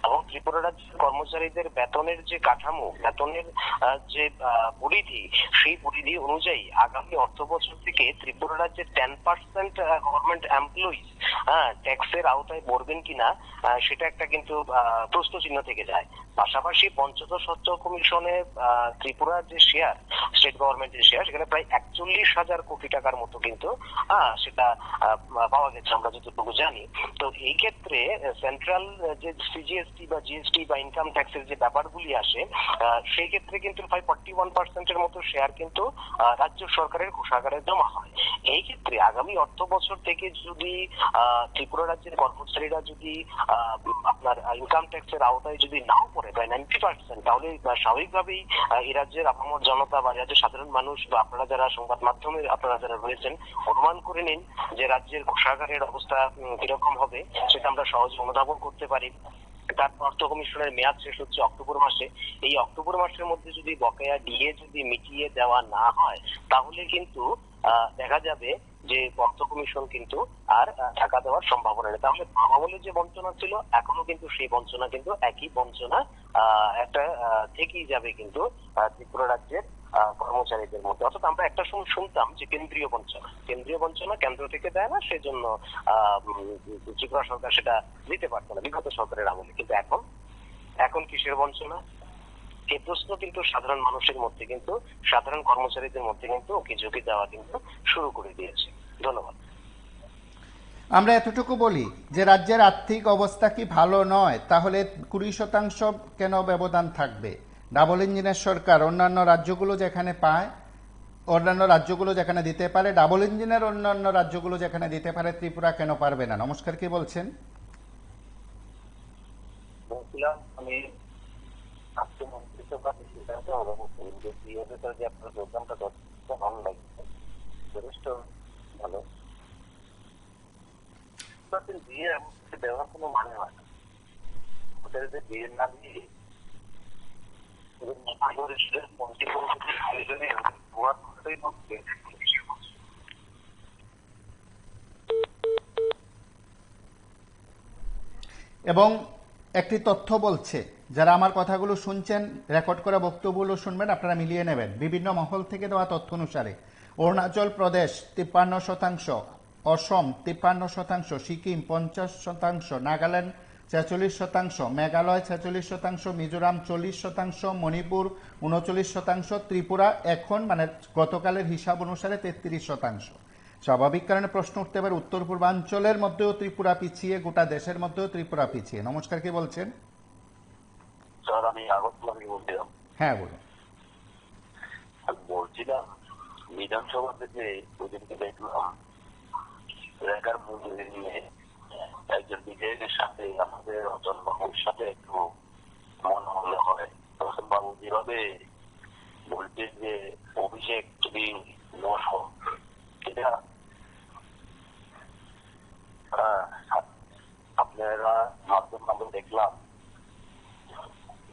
D: এবং ত্রিপুরা রাজ্যের কর্মচারীদের বেতনের যে কাঠামো, বেতনের যে পরিধি, সেই পরিধি অনুযায়ী আগামী অর্থ বছর থেকে ত্রিপুরা রাজ্যের 10% গভর্নমেন্ট এমপ্লয়িজ ট্যাক্সের আওতায় পড়বেন কিনা সেটা একটা কিন্তু প্রশ্ন চিহ্ন থেকে যায়। পাশাপাশি পঞ্চদশ অর্থ কমিশনে ত্রিপুরার যে শেয়ার, স্টেট গভর্নমেন্টের শেয়ার, সেখানে প্রায় 41,000 কোটি টাকার মতো কিন্তু সেটা পাওয়া গেছে আমরা যতটুকু জানি। তো এই ক্ষেত্রে সেন্ট্রাল যে সিজিএসটি বা জিএসটি বা ইনকাম ট্যাক্সের যে ব্যাপারগুলি আসে, সেই ক্ষেত্রে কিন্তু প্রায় 41% মতো শেয়ার কিন্তু রাজ্য সরকারের কোষাগারে জমা হয়। এই ক্ষেত্রে আগামী অর্থ বছর থেকে যদি ত্রিপুরা রাজ্যের কর্মচারীরা যদি আপনার ইনকাম ট্যাক্সের আওতায় যদি নাও পড়ে প্রায় 90%, তাহলে স্বাভাবিকভাবেই এই রাজ্যের আপামর জনতা বা রাজ্যের সাধারণ মানুষ বা আপনারা যারা সংবাদ মাধ্যমে আপনারা যারা রয়েছেন অনুমান করে নিন যে রাজ্যের কোষাগারের অবস্থা কিরকম হবে, সেটা আমরা সহজে অনুধাবন করতে পারি। তার অর্থ কমিশনের মেয়াদ শেষ হচ্ছে অক্টোবর মাসে। এই অক্টোবর মাসের মধ্যে যদি বকেয়া ডিএ যদি মিটিয়ে দেওয়া না হয়, তাহলে কিন্তু দেখা যাবে যে অর্থ কমিশন কিন্তু আর টাকা দেওয়ার সম্ভাবনা নেই। তাহলে আমলে যে বঞ্চনা ছিল, এখনো কিন্তু সেই বঞ্চনা কিন্তু একই বঞ্চনা একটা থেকেই যাবে কিন্তু ত্রিপুরা রাজ্যের কর্মচারীদের মধ্যে। অর্থাৎ আমরা একটা সময় শুনতাম যে কেন্দ্রীয় বঞ্চনা কেন্দ্র থেকে দেয় না, সেজন্য ত্রিপুরা সরকার সেটা দিতে পারত না বিগত সরকারের আমলে। কিন্তু এখন কিসের বঞ্চনা, এই প্রশ্ন কিন্তু সাধারণ মানুষের মধ্যে কিন্তু সাধারণ কর্মচারীদের মধ্যে কিন্তু ওকে ঝুঁকি দেওয়া কিন্তু শুরু করে দিয়েছে। ধন্যবাদ।
A: আমরা এতটুকু বলি যে রাজ্যের আর্থিক অবস্থা কি ভালো নয়, তাহলে 20% কেন ব্যবধান থাকবে? ডাবল ইঞ্জিনের সরকার অন্যান্য রাজ্যগুলো যেখানে পায়, অন্যান্য রাজ্যগুলো যেখানে দিতে পারে, ডাবল ইঞ্জিনের অন্যান্য রাজ্যগুলো যেখানে দিতে পারে, ত্রিপুরা কেন পারবে না? নমস্কার, কি বলছেন?
C: বলছিলাম আমি আজকে মন্ত্রিসভা সিদ্ধান্ত যে আপনার প্রোগ্রামটা যথেষ্ট ভালো লাগছে, যথেষ্ট ভালো। বিয়ে দেওয়ার কোনো মানে হয় না, ওদের যে বিয়ে না দিয়ে
A: এবং একটি তথ্য বলছে, যারা আমার কথাগুলো শুনছেন, রেকর্ড করা বক্তব্যগুলো শুনবেন, আপনারা মিলিয়ে নেবেন। বিভিন্ন মহল থেকে দেওয়া তথ্য অনুসারে অরুণাচল প্রদেশ 53%, অসম 53%, সিকিম 50%, নাগাল্যান্ড 46%, মেঘালয় 46%, মিজোরাম 40%, মণিপুর 39%, ত্রিপুরা এখন মানে গতকালের হিসাব অনুসারে 33%। স্বাভাবিক কারণে প্রশ্ন উঠতে পারে, উত্তর পূর্বাঞ্চলের মধ্যেও ত্রিপুরা পিছিয়ে, গোটা দেশের মধ্যেও ত্রিপুরা পিছিয়ে। নমস্কার, কি বলছেন?
B: স্যার আমি আগরতলা থেকে বলছিলাম।
A: হ্যাঁ, বলুন।
B: বলছিলাম বিধানসভা থেকে ওদেরকে দেখলাম রেখার মন্দিরে নিয়ে একজন বিধায়কের সাথে আমাদের রতন বাবুর সাথে একটু মনোমালিন্য হয়। রতন বাবু যেভাবে বলছে যে অভিষেক তুমি বসো, এটা আপনারা মাধ্যমে দেখলাম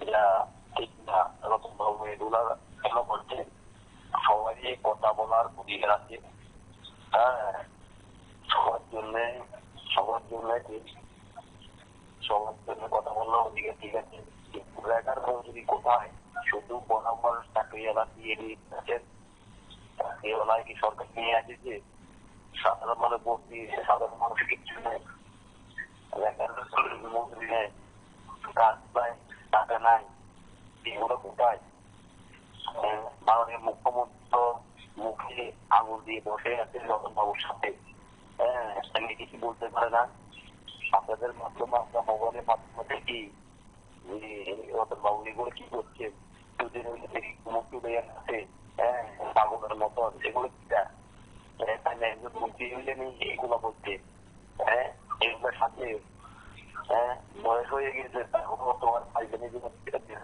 B: এটা ঠিক না। রতন বাবু এগুলা কেন করছেন? সবাই কথা বলার অধিকার আছে, হ্যাঁ, সবার জন্য কথা বলার অধিকার, ঠিক আছে। রেখার যদি কোথায় শুধু বরাবর চাকরিওয়ালা দিয়ে দিয়েছেন, চাকরিওয়ালায় কি সরকার নিয়ে আছে যে সাধারণ মানুষ ভোট দিয়েছে, সাধারণ মানুষ কিচ্ছু নেই। রেখার মন্ত্রী নেই, কাজ নাই, টাকা নাই, এগুলো কোথায়? মাননীয় মুখ্যমন্ত্রী মুখে আঙুল দিয়ে বসে আছে রতন বাবুর সাথে, হ্যাঁ, কিছু বলতে পারে না। আপনাদের মাধ্যমে আমরা মোবাইলের মাধ্যমে দেখি রতন বাবু এগুলো কি করছে, দুদিন মুখ তুলে আছে, হ্যাঁ, পাগলের মতন। এগুলো কিটা একজন মন্ত্রী হইলে নেই এইগুলো বলছে, হ্যাঁ, এগুলোর সাথে হ্যাঁ বয়স হয়ে গেছে, এখনো তোমার পাইখানি দিন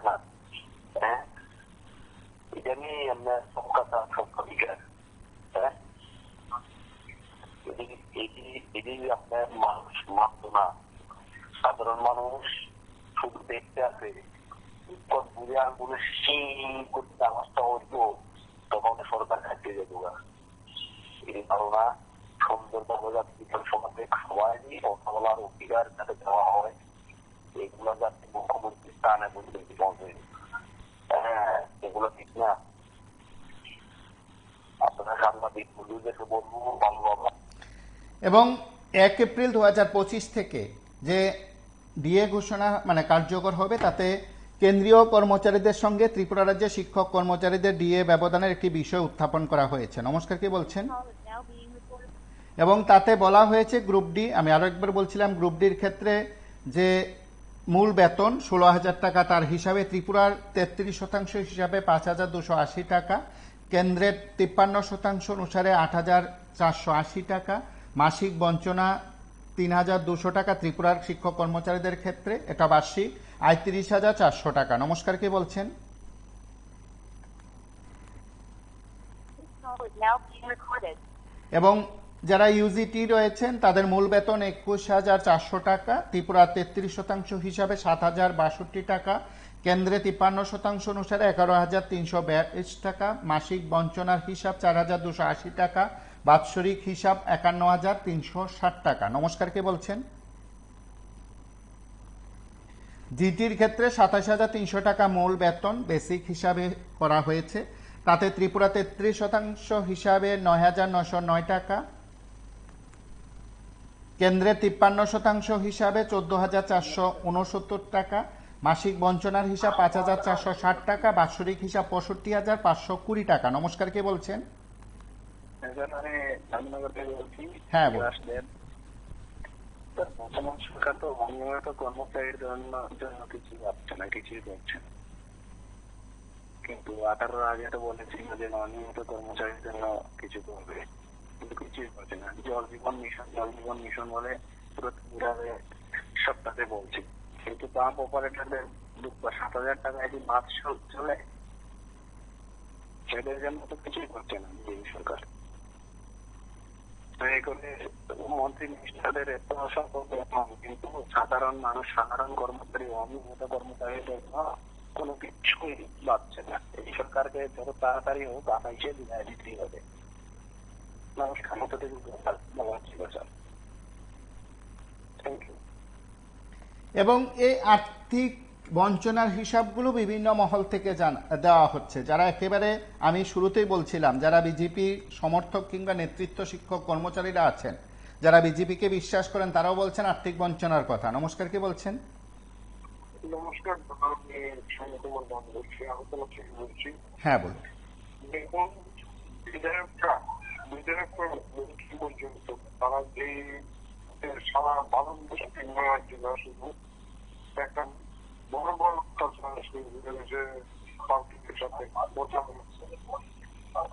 B: না, হ্যাঁ, এটা নিয়ে আমরা সবকা বিকাশ, হ্যাঁ, এটি আপনার মানুষ মানতো না। সাধারণ মানুষ শুধু দেখতে আসে, বুঝে আঙুলে করতে আওয়াজটা হইতো, তখন সরকার খাটিয়ে যেত। এই ধারণা সুন্দরভাবে সমাজে সবাই কথা বলার অধিকার যাতে দেওয়া হয়, এগুলো যাতে মুখ্যমন্ত্রীর স্থানে বুঝতে পৌঁছে, হ্যাঁ, এগুলো ঠিক না। আপনারা সাংবাদিক বন্ধুদেরকে বলবো ভালোভাবে।
A: এবং 1 এপ্রিল 2025 থেকে যে ডিএ ঘোষণা মানে কার্যকর হবে, তাতে কেন্দ্রীয় কর্মচারীদের সঙ্গে ত্রিপুরা রাজ্যের শিক্ষক কর্মচারীদের ডিএ ব্যবধানের একটি বিষয় উত্থাপন করা হয়েছে। নমস্কার, কি বলছেন? এবং তাতে বলা হয়েছে গ্রুপ ডি, আমি আরো একবার বলছিলাম, গ্রুপ ডির ক্ষেত্রে যে মূল বেতন 16,000 টাকা, তার হিসাবে ত্রিপুরার 33% হিসাবে 5,280 টাকা, কেন্দ্রের 53% অনুসারে 8,480 টাকা, মাসিক বঞ্চনা 3,200 টাকা ত্রিপুরার শিক্ষক কর্মচারীদের ক্ষেত্রে, এটা বার্ষিক 38,400 টাকা। নমস্কার, কে বলছেন? এবং যারা ইউজিটি রয়েছেন তাদের মূল বেতন 21,400 টাকা, ত্রিপুরা 33% হিসাবে 7,062 টাকা, কেন্দ্রে 53% অনুসারে 11,342 টাকা, মাসিক বঞ্চনার হিসাব 4,280 টাকা, বাৎসরিক হিসাব 51,360 টাকা। নমস্কার, কে বলছেন? জিটির ক্ষেত্রে 27,300 টাকা মূল বেতন বেসিক হিসাবে করা হয়েছে, তাতে ত্রিপুরা 33% হিসাবে 9,909 টাকা, কেন্দ্রের 53% হিসাবে 14,469 টাকা, মাসিক বঞ্চনার হিসাব 5,460 টাকা, বাৎসরিক হিসাব 65,520 টাকা। নমস্কার, কে বলছেন?
C: আমি রামনগর থেকে বলছি।
A: হ্যাঁ, বলুন।
C: আসলেন বর্তমান সরকার তো অনিয়মিত কর্মচারীর জন্য কিছু ভাবছে না, কিছুই করছে না। কিন্তু 18 আগে তো বলেছিল যে অনিয়মিত কর্মচারীর জন্য কিছু করবে, কিন্তু কিছুই করছে না। জল জীবন মিশন বলে পুরো ত্রিপুরারে সপ্তাহে বলছে, কিন্তু পাম্প অপারেটরদের 7,000 টাকা যদি মাস চলে, সেদের জন্য তো কিছুই করছে না এই সরকার। মন্ত্রী মিনিস্টারদের এত অসংখ্য বেতন, কিন্তু সাধারণ মানুষ, সাধারণ কর্মচারী, অনিয়মিত কর্মচারীদের কোনো কিছুই পাচ্ছে না। এই সরকারকে যত তাড়াতাড়ি হোক আকাশে বিদায় দিতেই হবে। মানুষ ক্ষমতা থেকে থ্যাংক ইউ।
A: এবং এই আর্থিক বঞ্চনার হিসাবগুলো বিভিন্ন মহল থেকে দেওয়া হচ্ছে। যারা একেবারে, আমি শুরুতেই বলছিলাম, যারা বিজেপি সমর্থক কিংবা নেতৃত্ব শিক্ষক কর্মচারীরা আছেন, যারা বিজেপিকে বিশ্বাস করেন, তারাও বলছেন আর্থিক বঞ্চনার কথা। নমস্কার, কে বলছেন?
C: নমস্কার, আমি সমতমার নাম বলছি, আলোচনা থেকে বলছি।
A: হ্যাঁ, বলুন।
C: দেখুন, বিধায়করা কি পর্যন্ত তারা যে সারা ভারতবর্ষ শুধু একটা বড় বড় পাবলিকের সাথে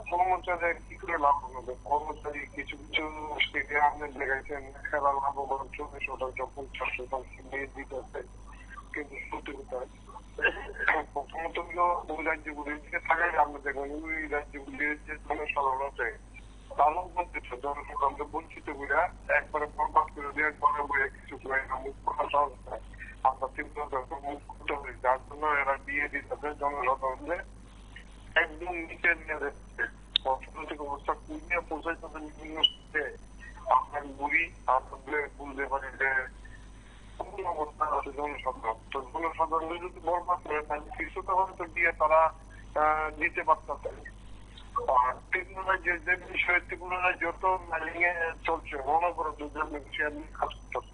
C: কর্মচারী কি করে লাভ হবে? কর্মচারী কিছু কিছু স্টেডিয়ামে দেখাইছেন খেলা লাভ হবে 40%, 50% দিয়ে দিতেছে, কিন্তু সত্যি কথা প্রথমত হলো ওই রাজ্যগুলির দিকে থাকাই আমরা দেখবেন ওই রাজ্যগুলির যে জনসাধারণ আছে তারাও বলতেছে জনসাধারণকে বঞ্চিত করে একবারে বরবাদ করে দিয়ে একবারে বইয়ে কিছু করে মুখ করা সহজ নয়। আমরা তীব্র মুখ করতে পারি, যার জন্য এরা দিয়ে দিতেছে জনসাধারণকে একদম নিচে নিয়ে যাচ্ছে। অর্থনৈতিক অবস্থা কুড়িয়ে পৌঁছাইতেছে বিভিন্ন স্টেটে। আপনার বুড়ি আপনাদের বুঝতে পারি যে কোন অবস্থা আছে জনসাধারণ। তো জনসাধারণকে যদি বরবাদ করে তাহলে কিছুটা হয়তো দিয়ে তারা দিতে পারতেছে। আর ত্রিপুরায় যে বিষয়ে ত্রিপুরায় যত মাইনিং এ চলছে অনবরত বিষয় নিয়ে কাজ করতেছে,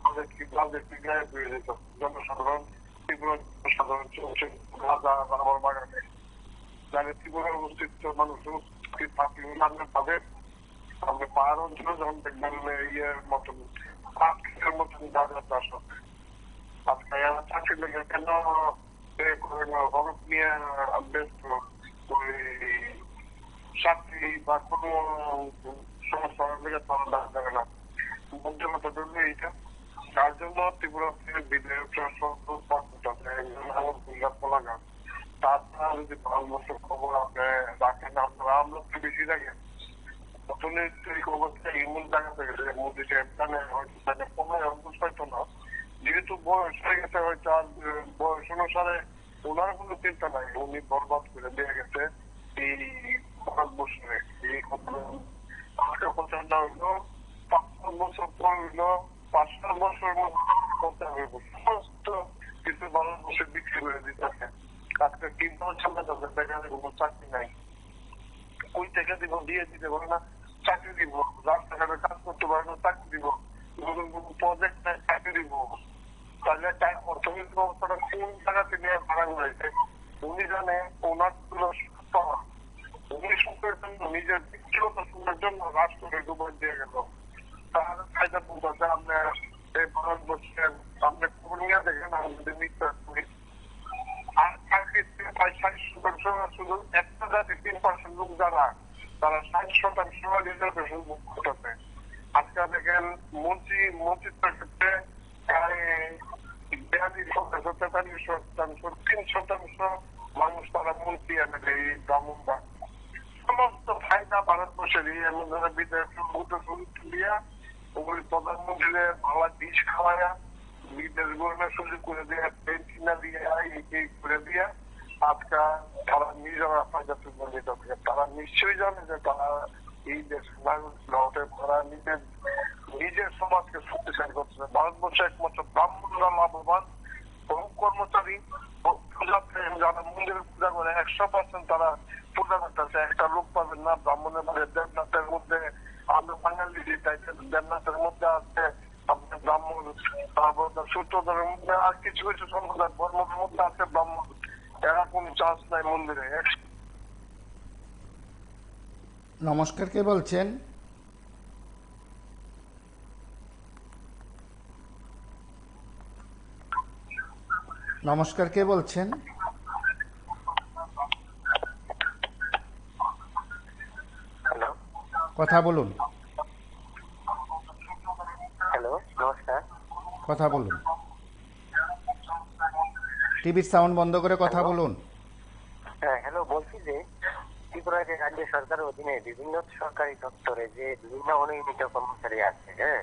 C: আমাদের কি বাজেট গায়ে বেড়ে যেত। জনসাধারণ ত্রিপুরা জনসাধারণ চলছে রাজা রাবার বাগানে, যাদের ত্রিপুরার অবস্থিত মানুষ পাবে আপনি পাহাড় অঞ্চলে যখন দেখবেন ইয়ের মতন 5 কিলোর মতন গাঁজা চাষ হবে। আজকে চাকরি লেগে কেন হরফ নিয়ে ব্যস্ত ওই চাকরি বা কোনো সমস্যা লেগে তারা দাঁড় দেবে না। বুদ্ধিমত্তা জন্য এইটা, যার জন্য ত্রিপুরা থেকে বিধায়করা লাগান। তাছাড়া যদি ভারতবর্ষের খবর আপনি রাখেন, আপনারা আমরা তো বেশি রাখেন। অর্থনৈতিক অবস্থা এমন জায়গাতে গেছে মোদী সাহেব হয়তো না, যেহেতু বয়স হয়ে গেছে হয়তো আর বয়স অনুসারে ওনার কোনো চিন্তা নাই, উনি বরবাদ করে দিয়ে গেছে এই ভারতবর্ষে। এই কথা না হইলো 5 বছর পর হইলো 5 বছর করতে হবে সমস্ত কিছু ভারতবর্ষে বিক্রি করে দিতেছে। আজকে 3 বছর দেখা কোনো চাকরি নাই, কই থেকে দিব দিয়ে দিতে পারে না, চাকরি দিব, রাস্তাঘাটে কাজ করতে পারে না, চাকরি দিব, নতুন কোনো প্রজেক্ট নেই, চাকরি দিব। তাহলে অর্থনৈতিক অবস্থাটা কোন জায়গা থেকে খারাপ হয়েছে উনি জানে। ওনার উনি সুখের জন্য, নিজের ব্যক্তিগত সুখের জন্য রাষ্ট্রকে ডুবাই দিয়ে গেল। তার ফায়দা পৌঁছাচ্ছে আপনার এই ভারতবর্ষের আপনি খবর নিয়ে দেখেন আমাদের মিথ্যা আর চাকরিতে প্রায় 60% শুধু একটা জাতি 3% লোক যারা তারা 60% রিজার্ভেশন মুখ করতেছে। আজকে দেখেন মন্ত্রিত্বের ক্ষেত্রে 43% মানুষ তারা মন্ত্রী এমএলএ ব্রাহ্মণবাদ সমস্ত ফায়দা ভারতবর্ষেরই, এমন ধরনের বিদেশ দিয়া ওগুলি প্রধানমন্ত্রীর বাংলা ডিশ খাওয়ায়া, বিদেশ গড়ানোর সুযোগ করে দিয়া, ট্রেন কিনা দিয়া, এই করে দিয়া আজকা তারা নিজেরা ফায়দা তুলে করে। তারা নিশ্চয়ই জানে যে তারা এই দেশের নাগরিক তারা নিজের সমাজকে শক্তিশালী করছে। ভারতবর্ষে একমাত্র ব্রাহ্মণরা লাভবান, বহু কর্মচারী যারা মন্দিরে পূজা করে 100% তারা পূজা করতেছে। একটা লোক পাবেন না ব্রাহ্মণের মধ্যে, দেবনাথের মধ্যে, আমরা বাঙালি দেবনাথের মধ্যে আছে আপনার ব্রাহ্মণ, তারপর সূত্রধরের মধ্যে আর কিছু কিছু সম্প্রদায় ধর্মের মধ্যে আছে ব্রাহ্মণ। এরা কোন চান্স নাই মন্দিরে।
A: নমস্কার, কে বলছেন? নমস্কার, কে বলছেন?
D: হ্যালো
A: কথা বলুন।
D: হ্যালো নমস্কার।
A: কথা বলুন। টিভির সাউন্ড বন্ধ করে কথা বলুন।
D: হ্যাঁ হ্যালো, বলছি যে ত্রিপুরা যে রাজ্য সরকারের অধীনে বিভিন্ন সরকারি দপ্তরে যে বিভিন্ন অনিয়মিত কর্মচারী আছে, হ্যাঁ,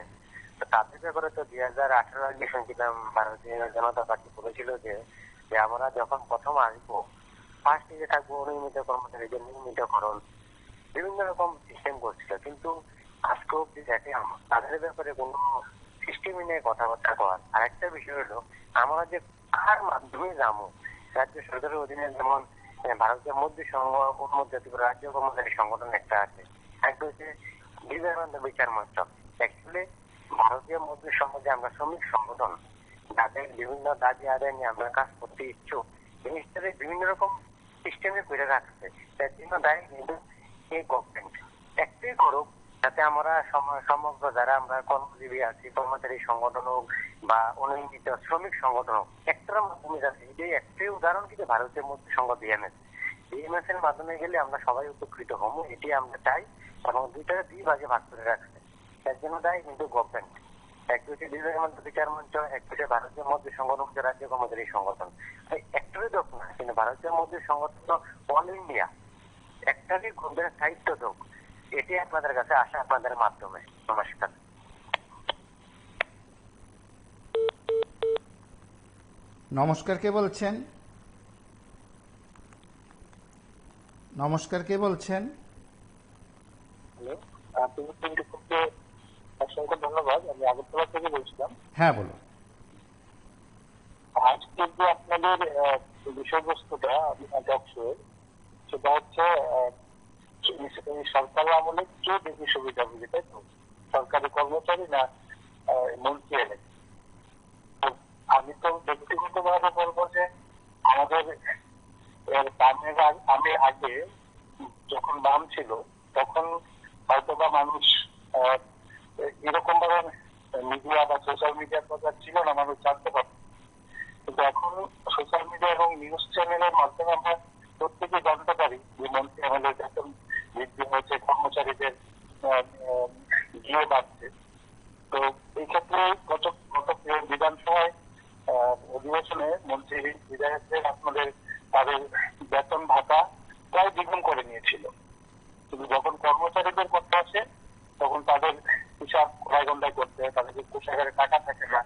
D: তো তাদের ব্যাপারে তো 2018 আগে শুনছিলাম ভারতীয় জনতা পার্টি বলেছিল যে আমরা যখন প্রথম আসবো ফার্স্ট যে থাকবো অনিয়মিত কর্মচারীদের নিয়মিতকরণ, বিভিন্ন রকম সিস্টেম করছিল। কিন্তু আজকে অব্দি দেখে তাদের ব্যাপারে কোনো সিস্টেমই নেই কথাবার্তা করার। আর একটা বিষয় হলো আমরা যে কার মাধ্যমে যাবো, রাজ্য সরকারের অধীনে যেমন ভারতের মধ্যে মধ্যে ত্রিপুরা রাজ্য কর্মচারী সংগঠন একটা আছে, একটা হচ্ছে বিবেকানন্দ বিচার মঞ্চ। অ্যাকচুয়ালি ভারতীয় মধ্যে সমাজে আমরা শ্রমিক সংগঠন, যাদের বিভিন্ন দাবি আদায় নিয়ে আমরা কাজ করতে ইচ্ছুক, জিনিসটারে বিভিন্ন রকম সিস্টেমে করে রাখছে। তার জন্য দায়ী কিন্তু এই গভর্নমেন্ট একটাই করুক, যাতে আমরা সমগ্র যারা আমরা কর্মজীবী আছি, কর্মচারী সংগঠন হোক বা অনিয়মিত শ্রমিক সংগঠন হোক, একটার মাধ্যমে যাচ্ছে। এটাই একটাই উদাহরণ কিন্তু ভারতের মধ্যে সংঘ বিএমএস এর মাধ্যমে গেলে আমরা সবাই উপকৃত হবো, এটি আমরা চাই। এবং দুই ভাগে ভাগ করে রাখছে। এর জন্য দায়ী কিন্তু গভর্নমেন্ট। এক হচ্ছে বিবেকানন্দ বিচার মঞ্চ, এক হচ্ছে ভারতের মধ্যে সংগঠন রাজ্য কর্মচারী সংগঠন। একটারই দোষ না, কিন্তু ভারতের মধ্যে সংগঠন তো অল ইন্ডিয়া, একটারই গভর্নমেন্ট সাহিত্য দোষ। এটি আপনাদের কাছে আসা আপনাদের মাধ্যমে। নমস্কার।
A: নমস্কার, কে বলছেন? নমস্কার, কে বলছেন?
C: অসংখ্য ধন্যবাদ। আমি আগরতলা থেকে বলছিলাম।
A: হ্যাঁ বলুন।
C: আজকে যে আপনাদের বিষয়বস্তুটা সেটা হচ্ছে সরকার আমলে কে বেশি সুবিধা বুঝে, তাই তো? সরকারি কর্মচারী না মন্ত্রী এলে? আমি তো ব্যক্তিগত ভাবে বলবো যে আমাদের আমি আগে যখন বাম ছিল তখন হয়তো বা মানুষ এরকম ভাবে মিডিয়া বা সোশ্যাল মিডিয়ার প্রচার ছিল না, মানুষ জানতে পারত। কিন্তু এখন সোশ্যাল মিডিয়া এবং নিউজ চ্যানেলের মাধ্যমে আমরা প্রত্যেকে জানতে পারি যে মন্ত্রী আমাদের বেতন বৃদ্ধি হয়েছে, কর্মচারীদের গিয়ে বাড়ছে। তো এই ক্ষেত্রে গত বিধানসভায় অধিবেশনে মন্ত্রী বিধায়কদের আপনাদের তাদের বেতন ভাতা প্রায় দ্বিগুণ করে নিয়েছিল। কিন্তু যখন কর্মচারীদের কথা আসে তখন তাদের হিসাব ঘোড়ায় গন্ডায় করতে হয়, তাদেরকে কোষাগারে টাকা থাকে না,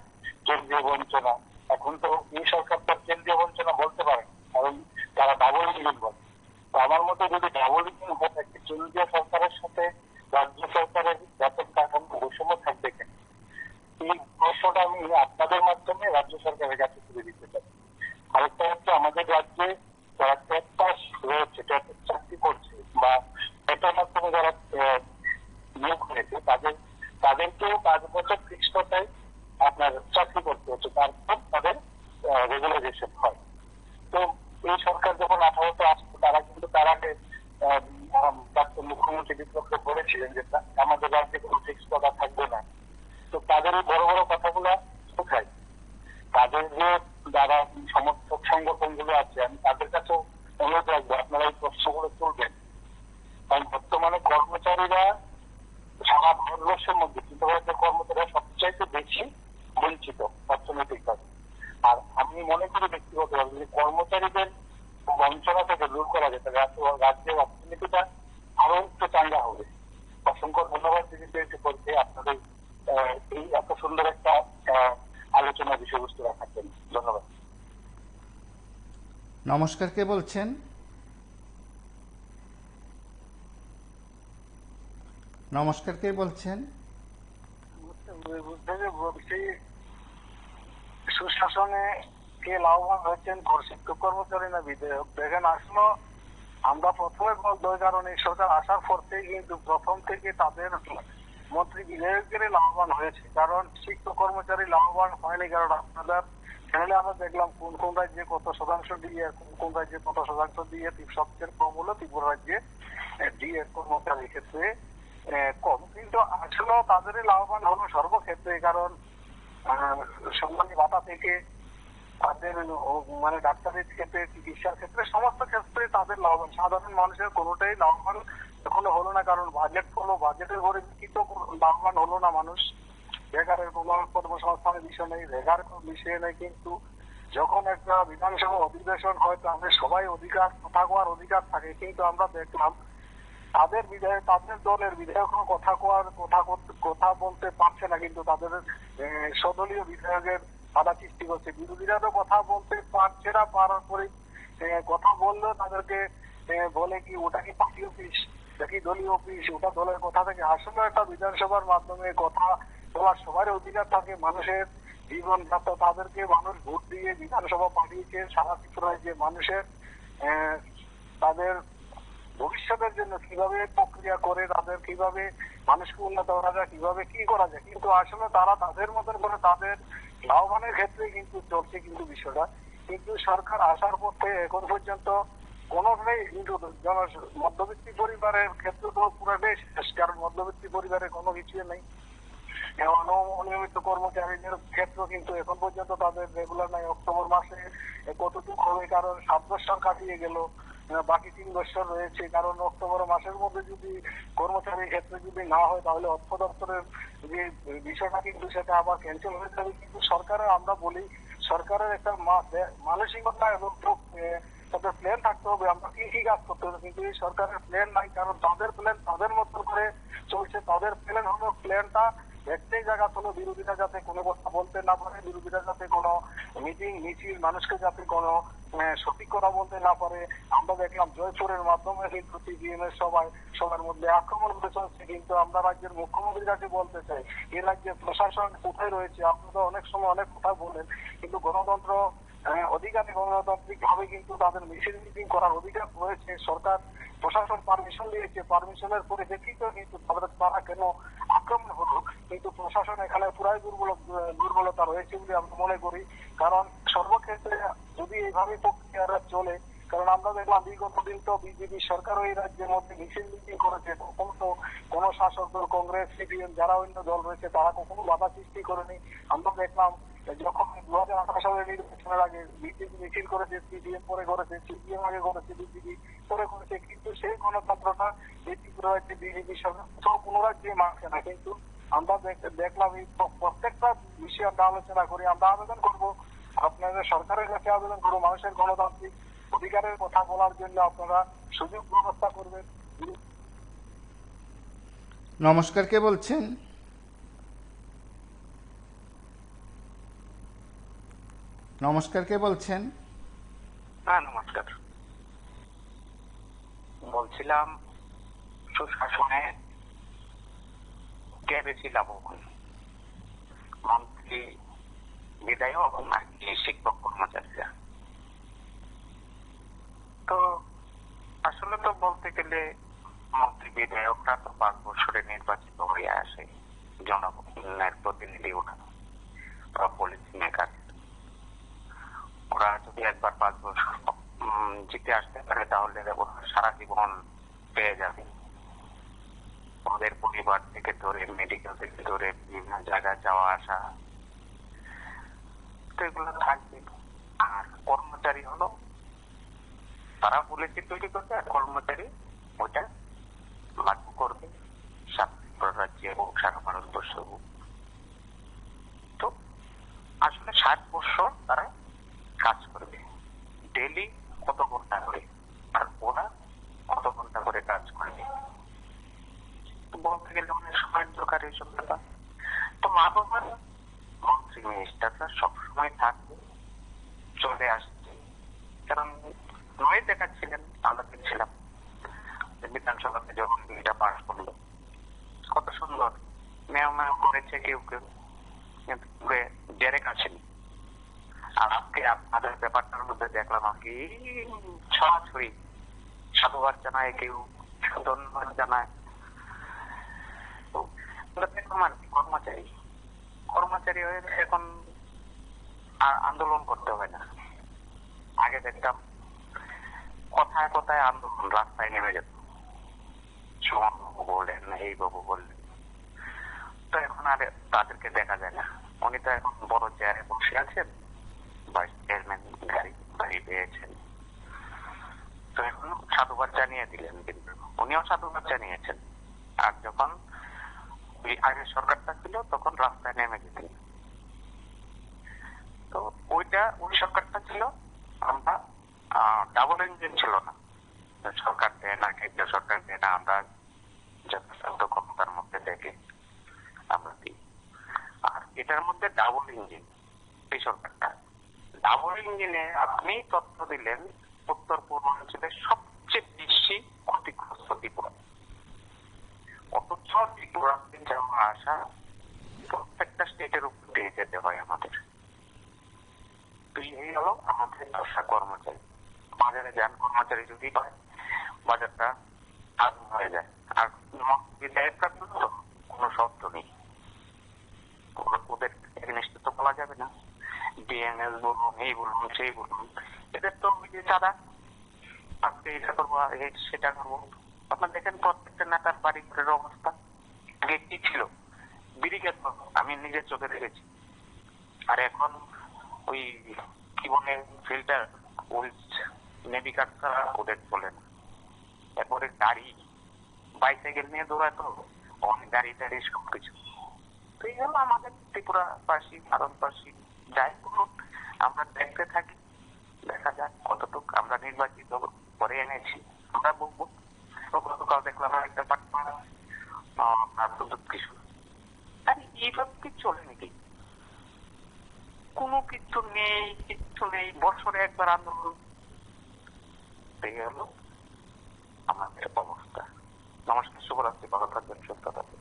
C: কেন্দ্রীয় বঞ্চনা। এখন তো এই সরকার তার কেন্দ্রীয় বঞ্চনা বলতে পারে, কারণ তারা ডাবল ইঞ্জিন বলে। তো আমার মতে যদি ডাবল ইঞ্জিন হয়ে থাকে, কেন্দ্রীয় সরকারের সাথে রাজ্য সরকারের বেতন কাঠামো বৈষম্য থাকবে কেন? এই প্রশ্নটা আমি আপনাদের মাধ্যমে রাজ্য সরকারের কাছে তুলে দিতে চাই। আরেকটা হচ্ছে আমাদের রাজ্যে যারা টেট পাস রয়েছে, চাকরি করছে বা এটার মাধ্যমে যারা নিয়োগ হয়েছে তাদেরকেও 5 বছর ফিক্সড কথায় আপনার চাকরি করতে হচ্ছে, তারপর তাদের রেগুলারাইজেশন হয়। তো এই সরকার যখন 18তে আসতো তার আগে প্রাক্তন মুখ্যমন্ত্রী বিপ্লব বলেছিলেন যে আমাদের রাজ্যে কোনো ফিক্সড কথা থাকবে না। তো তাদের এই বড় বড় কথাগুলো কোথায়? তাদের যে যারা সমর্থক সংগঠন গুলো আছে, আমি তাদের কাছেও অনুরোধ রাখবো আপনারা এই প্রশ্নগুলো তুলবেন। কারণ বর্তমানে কর্মচারীরা সারা ভারতবর্ষের মধ্যে কিন্তু কর্মচারীরা সবচাইতে বেশি বঞ্চিত অর্থনৈতিকভাবে। আর আমি মনে করি ব্যক্তিগতভাবে যে কর্মচারীদের বঞ্চনা থেকে দূর করা যেতে রাজ্যের অর্থনীতিটা আরো একটু চাঙ্গা হবে। অসংখ্য ধন্যবাদ দিদি করতে আপনাদের এই এত সুন্দর একটা আলোচনা বিষয়বস্তু রাখার জন্য। ধন্যবাদ।
A: নমস্কার, কে বলছেন? নমস্কার, কে বলছেন?
C: সুশাসনে কে লাভবান হয়েছেন, শিক্ষক কর্মচারী না বিধায়ক? দেখেন, আসলে আমরা প্রথমে বলতে কারণ এই সরকার আসার পর থেকে কিন্তু প্রথম থেকে তাদের মন্ত্রী বিধায়কের লাভবান হয়েছে, কারণ শিক্ষক কর্মচারী লাভবান হয়নি। কারণ আপনাদের চ্যানেলে আমরা দেখলাম কোন কোন রাজ্যে কত শতাংশ দিয়ে, কোন কোন রাজ্যে কত শতাংশ দিয়ে, সবচেয়ে কম হলো ত্রিপুরা রাজ্যে দিয়ে কর্মচারীর ক্ষেত্রে কম। কিন্তু আসলে তাদেরই লাভবান হলো সর্বক্ষেত্রে, কারণ সম্মানী ভাতা থেকে তাদের মানে ডাক্তারের ক্ষেত্রে, চিকিৎসার ক্ষেত্রে, সমস্ত ক্ষেত্রে তাদের লাভবান। সাধারণ মানুষের কোনোটাই লাভবান এখনো হলো না, কারণ বাজেট হলো, বাজেটের ঘরে কিন্তু লাভবান হলো না মানুষ। বেকারের কোনো কর্মসংস্থানের বিষয় নেই, বেকার কোনো বিষয় নেই। কিন্তু যখন একটা বিধানসভা অধিবেশন হয় তাদের সবাই অধিকার, কথা কোয়ার অধিকার থাকে, কিন্তু আমরা দেখলাম তাদের বিধায়ক, তাদের দলের বিধায়ক কথা বলতে পারছে না, কিন্তু তাদের সদলীয় বিধায়কের বাধা সৃষ্টি করছে। বিরোধীরা তো কথা বলতে পারছে না, পারার পরে কথা বললেও তাদেরকে বলে কি ওটা কি পার্টি অফিস, নাকি দলীয় অফিস, ওটা দলের কথা থেকে। আসলে একটা বিধানসভার মাধ্যমে কথা বলার সবার অধিকার থাকে। মানুষের জীবন যাত্রা, তাদেরকে মানুষ ভোট দিয়ে বিধানসভা পাঠিয়েছে সারা ত্রিপুরায়, যে মানুষের তাদের ভবিষ্যতের জন্য কিভাবে প্রক্রিয়া করে, তাদের কিভাবে মানুষকে উন্নত করা যায়, কিভাবে কি করা যায়। কিন্তু আসলে তারা তাদের মতন করে তাদের লাভবানের ক্ষেত্রে কিন্তু চলছে কিন্তু বিষয়টা। কিন্তু সরকার আসার পর থেকে এখন পর্যন্ত কোনোটাই কিন্তু মধ্যবিত্ত পরিবারের ক্ষেত্রে তো পুরোটাই শেষ, কারণ মধ্যবিত্ত পরিবারের কোনো কিছুই নেই। অনিয়মিত কর্মচারীদের ক্ষেত্রে কিন্তু এখন পর্যন্ত তাদের রেগুলার নাই। অক্টোবর মাসে কতটুকু হবে, কারণ 7 বছর কাটিয়ে গেল, বাকি 3 বছর রয়েছে। কারণ অক্টোবর মাসের মধ্যে যদি কর্মচারীর ক্ষেত্রে যদি না হয়, তাহলে অর্থ দপ্তরের যে বিষয়টা কিন্তু সেটা আবার ক্যান্সেল হয়ে যাবে। কিন্তু সরকারের, আমরা বলি সরকারের একটা মানসিকতা এবং তাদের প্ল্যান থাকতে হবে, আমরা কি কি কাজ করতে হবে। কিন্তু এই সরকারের প্ল্যান নাই, কারণ তাদের প্ল্যান তাদের মতো করে চলছে। তাদের প্ল্যান হলো, প্ল্যানটা একটাই জায়গা হলো বিরোধীরা যাতে কোনো কথা বলতে না পারে, বিরোধীরা যাতে কোনো মিটিং মিছিল মানুষকে যাতে কোনো সঠিক কথা বলতে না পারে। আমরা দেখলাম জয়পুরের মাধ্যমে কিন্তু সিপিএম এর সবার মধ্যে আক্রমণ করে চলছে। কিন্তু আমরা রাজ্যের মুখ্যমন্ত্রীর কাছে বলতে চাই, এই রাজ্যের প্রশাসন কোথায় রয়েছে? আপনারা অনেক সময় অনেক কথা বলেন, কিন্তু গণতন্ত্র অধিকারী গণতান্ত্রিক ভাবে কিন্তু তাদের মিটিং করার অধিকার রয়েছে। সরকার প্রশাসন পারমিশন দিয়েছে, পারমিশনের পরে দেখিত কিন্তু তারা কেন আক্রমণ হলো। কিন্তু প্রশাসন এখানে পুরাই দুর্বলতা রয়েছে বলে আমরা মনে করি। কারণ সর্বক্ষেত্রে যদি এইভাবে প্রক্রিয়াটা চলে, কারণ আমরা দেখলাম বিগত দিন তো বিজেপি সরকার ওই রাজ্যের মধ্যে মিটিং করেছে, তখন তো কোন শাসক দল, কংগ্রেস, সিপিএম যারা অন্য দল রয়েছে তারা কখনো বাধা সৃষ্টি করেনি। আমরা দেখলাম যখন 2018 সালের নির্বাচনের আগে বিজেপি মিছিল করেছে, সিপিএম পরে করেছে, সিপিএম আগে করেছে, বিজেপি পরে করেছে। কিন্তু সেই গণতন্ত্রটা বিজেপি সরকার কোনো রাজ্যে মানছে না। কিন্তু আমরা দেখলাম এই প্রত্যেকটা বিষয়ে আমরা আলোচনা করি। আমরা আবেদন করব, আপনাদের সরকারের কাছে আবেদন করবো, মানুষের গণতান্ত্রিক অধিকারের কথা বলার জন্য আপনারা সুযোগ ব্যবস্থা করবেন।
A: নমস্কার, কে বলছেন? নমস্কার, কে বলছেন?
B: হ্যাঁ, নমস্কার। বলছিলাম সুশাসনে কে বেশি লাভবান, মন্ত্রী বিধায়ক নাকি শিক্ষক কর্মচারীরা? তো আসলে তো বলতে গেলে মন্ত্রী বিধায়করা তো 5 বছরে নির্বাচিত হয়ে আসে, জনগণের প্রতিনিধি ওঠা বা পলিসি মেকার। ওরা যদি একবার 5 বছর জিতে আসতে পারে, তাহলে ওরা সারা জীবন পেয়ে যাবে। ওদের পরিবার থেকে ধরে, মেডিকেল থেকে ধরে বিভিন্ন জায়গায় যাওয়া আসা, তো এগুলো থাকবে। আর কর্মচারী হলো, তারা পলিসি তৈরি করবে আর কর্মচারী ওটা লাগু করবে, রাজ্যে হোক সারা ভারতবর্ষ হোক। তো আসলে 60 বছর তারা কাজ করবে, ডেইলি কত ঘন্টা করে, আর ওরা কত ঘন্টা করে কাজ করবে। এইসব ব্যাপার। তো মা বাবার মন্ত্রী মিনিস্টাররা সবসময় থাকবে, চলে আসছে, কারণ নয় দেখাচ্ছিলেন, আমরা দেখছিলাম বিধানসভাতে যখন বিলটা পাস করলো কত সুন্দর মেয় মেয় করেছে কেউ কেউ, কিন্তু জেরে কাছেনি। আর আজকে আপনাদের ব্যাপারটার মধ্যে দেখলাম আর কি ছড়াছড়ি, সাধুবাদ জানায় কেউ, ধন্যবাদ জানায়। কর্মচারী কর্মচারী হয়ে এখন আর আন্দোলন করতে হয় না। আগে দেখতাম কথায় কথায় আন্দোলন, রাস্তায় নেমে যেত, সমান বাবু বললেন, এই বাবু বললেন। তো এখন আর তাদেরকে দেখা যায় না। উনি তো এখন বড় চেয়ারে বসে আছেন, ভাইস চেয়ারম্যান গাড়ি পেয়েছেন, তো এখন সাধুবাদ জানিয়ে দিলেন, কিন্তু উনিও সাধুবাদ জানিয়েছেন। আর যখন আগের সরকারটা ছিল তখন রাস্তায় নেমে যেতেন। তো ওই সরকারটা ছিল, আমরা ডাবল ইঞ্জিন ছিল না, সরকার দেয় না, কেন্দ্রীয় সরকার দেয় না, আমরা যথাসাধ্য ক্ষমতার মধ্যে দেখে আমরা দিই। আর এটার মধ্যে ডাবল ইঞ্জিন, এই সরকারটা ডাবল ইঞ্জিনে আপনি তথ্য দিলেন উত্তর পূর্বাঞ্চলের সবচেয়ে বেশি ক্ষতিগ্রস্ত ত্রিপুরা, অথচ ত্রিপুরাতে যাওয়া আসা প্রত্যেকটা স্টেটের উপর দিয়ে যেতে হয় আমাদের। তো এই হলো আমাদের দশা কর্মচারী। বাজারে যান, কর্মচারী যদি পায় বাজারটা আগুন হয়ে যায়। আর বিধায়করা তো কোনো শব্দ নেই, ওদের এগেনস্টে তো বলা যাবে না। ডিএনএস বলুন, এই বলুন, সেই বলুন, এদের তো চাঁদা, আজকে এটা করবো, সেটা করবো। আপনার দেখেন প্রত্যেকটা নেতার বাড়ি ঘরের অবস্থা আগে কি ছিল, ব্যারিকেড, আমি নিজের চোখে দেখেছি। আর এখন ওই কি বলে ফিল্টার, ওই নেভিকার ছাড়া ওদের চলে না। এরপরে গাড়ি, বাইসাইকেল নিয়ে দৌড়াতো, অনেক গাড়ি টাড়ি সবকিছু। তো এই হলো আমাদের ত্রিপুরাবাসী, ভারতবাসী, যাই বলুন, আমরা দেখতে থাকি, দেখা যাক কতটুকু আমরা নির্বাচিত করে এনেছি, আমরা বলবো। গতকাল দেখলাম একটা পাটনা কিছু, আরে এইভাবে কি চলে নাকি? কোনো কিছু নেই, কিচ্ছু নেই, বছরে একবার আন্দোলন। এই হলো আমাদের অবস্থা। নমস্কার, শুভরাত্রি, ভালো থাকবেন, সুস্থ থাকবেন।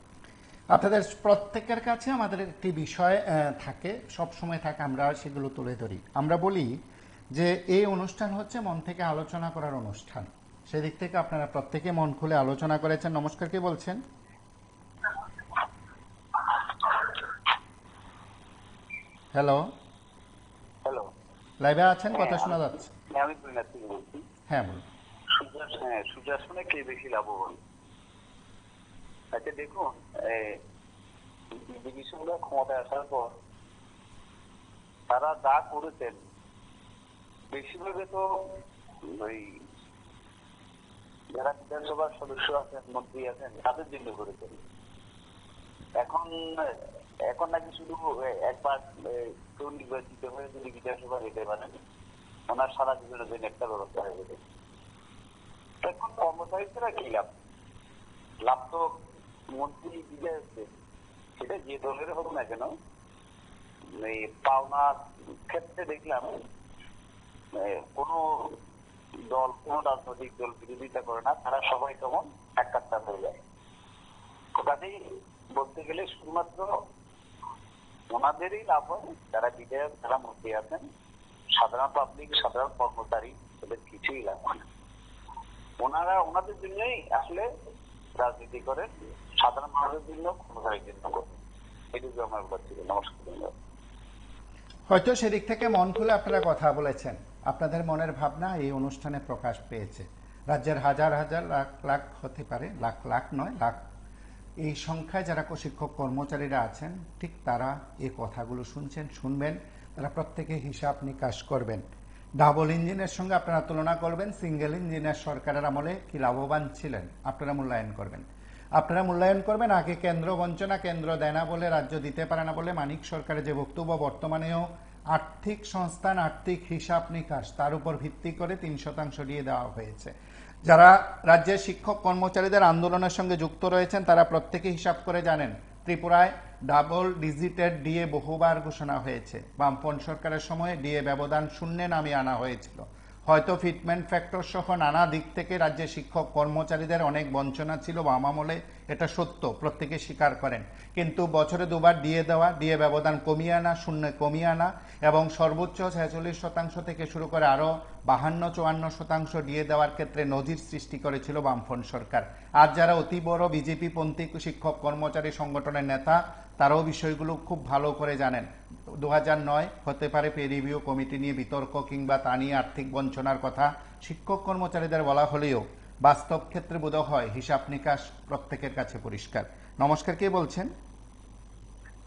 A: আপনাদের প্রত্যেকের কাছে আমাদের একটি বিষয় থাকে, সব সময় থাকে, আমরা সেগুলো তুলে ধরি। আমরা বলি যে এই অনুষ্ঠান হচ্ছে মন থেকে আলোচনা করার অনুষ্ঠান। সেদিক থেকে আপনারা প্রত্যেকে মন খুলে আলোচনা করেছেন। নমস্কার, কে বলছেন? হ্যালো,
C: হ্যালো,
A: লাইভে আছেন, কথা শোনা যাচ্ছে।
C: আমি প্রিনাথ থেকে বলছি।
A: হ্যাঁ, বলুন।
C: সুশাসনে কে বেশি লাভবান? আচ্ছা দেখুন, বিজেপি সরকার ক্ষমতায় আসার পর তারা যা করেছেন বেশিরভাগে তো ওই যারা বিধানসভার সদস্য আছেন, মন্ত্রী আছেন, তাদের জন্য করেছেন। এখন নাকি শুধু একবার কেউ নির্বাচিত হয়ে যদি বিধানসভা যেতে পারেন, ওনার সারা জীবনের জন্য একটা ব্যবস্থা হয়ে গেছে। এখন কর্মচারীরা কি লাভ? লাভ তো মন্ত্রী বিধায়ককে, সেটা যে দলের হোক না কেন, এই পাওনার ক্ষেত্রে দেখলাম কোন দল, কোন রাজনৈতিক দল বিরোধিতা করে না, তারা সবাই তখন এক কাট্টা হয়ে যায়। কাজেই বলতে গেলে শুধুমাত্র ওনাদেরই লাভ হয়, যারা বিধায়ক, যারা মন্ত্রী আছেন। সাধারণ পাবলিক, সাধারণ কর্মচারী, ওদের কিছুই লাভ হয় না। ওনাদের জন্যই আসলে রাজনীতি করেন, সাধারণ মানুষের জন্য, কর্মচারীর জন্য করেন। এটুকু আমার বলছি। নমস্কার।
A: হয়তো সেদিক থেকে মন খুলে আপনারা কথা বলেছেন, আপনাদের মনের ভাবনা এই অনুষ্ঠানে প্রকাশ পেয়েছে। রাজ্যের হাজার হাজার লাখ লাখ হতে পারে, লাখ লাখ নয়, লাখ, এই সংখ্যায় যারা শিক্ষক কর্মচারীরা আছেন, ঠিক তারা এই কথাগুলো শুনছেন, শুনবেন, তারা প্রত্যেকে হিসাব নিকাশ করবেন। ডাবল ইঞ্জিনের সঙ্গে আপনারা তুলনা করবেন, সিঙ্গেল ইঞ্জিনের সরকারের আমলে কি লাভবান ছিলেন, আপনারা মূল্যায়ন করবেন। আপনারা মূল্যায়ন করবেন। আগে কেন্দ্র বঞ্চনা, কেন্দ্র দেয় না বলে, রাজ্য দিতে পারে না বলে মানিক সরকারের যে বক্তব্য, বর্তমানেও আর্থিক সংস্থান, আর্থিক হিসাব নিকাশ, তার উপর ভিত্তি করে 3% দিয়ে দেওয়া হয়েছে। যারা রাজ্যের শিক্ষক কর্মচারীদের আন্দোলনের সঙ্গে যুক্ত রয়েছেন, তারা প্রত্যেকে হিসাব করে জানেন ত্রিপুরায় ডাবল ডিজিটের ডিএ বহুবার ঘোষণা হয়েছে। বামপন্থী সরকারের সময় ডিএ ব্যবধান শূন্যে নামিয়ে আনা হয়েছিল। হয়তো ফিটমেন্ট ফ্যাক্টর সহ নানা দিক থেকে রাজ্যের শিক্ষক কর্মচারীদের অনেক বঞ্চনা ছিল বাম আমলে, এটা সত্য, প্রত্যেকে স্বীকার করেন। কিন্তু বছরে দুবার ডিএ দেওয়া, ডিএ ব্যবধান কমিয়ে আনা, শূন্যে কমিয়ে আনা এবং সর্বোচ্চ 46% থেকে শুরু করে আরও 52-54% ডিএ দেওয়ার ক্ষেত্রে নজির সৃষ্টি করেছিল বামফ্রন্ট সরকার। আজ যারা অতি বড় বিজেপি পন্থী শিক্ষক কর্মচারী সংগঠনের নেতা, তারাও বিষয়গুলো খুব ভালো করে জানেন। 2009 হতে পারে পে রিভিউ কমিটি নিয়ে বিতর্ক কিংবা তা নিয়ে আর্থিক বঞ্চনার কথা শিক্ষক কর্মচারীদের বলা হলেও বাস্তব ক্ষেত্রে বোধ হয় হিসাব নিকাশ প্রত্যেকের কাছে পরিষ্কার। নমস্কার, কে বলছেন?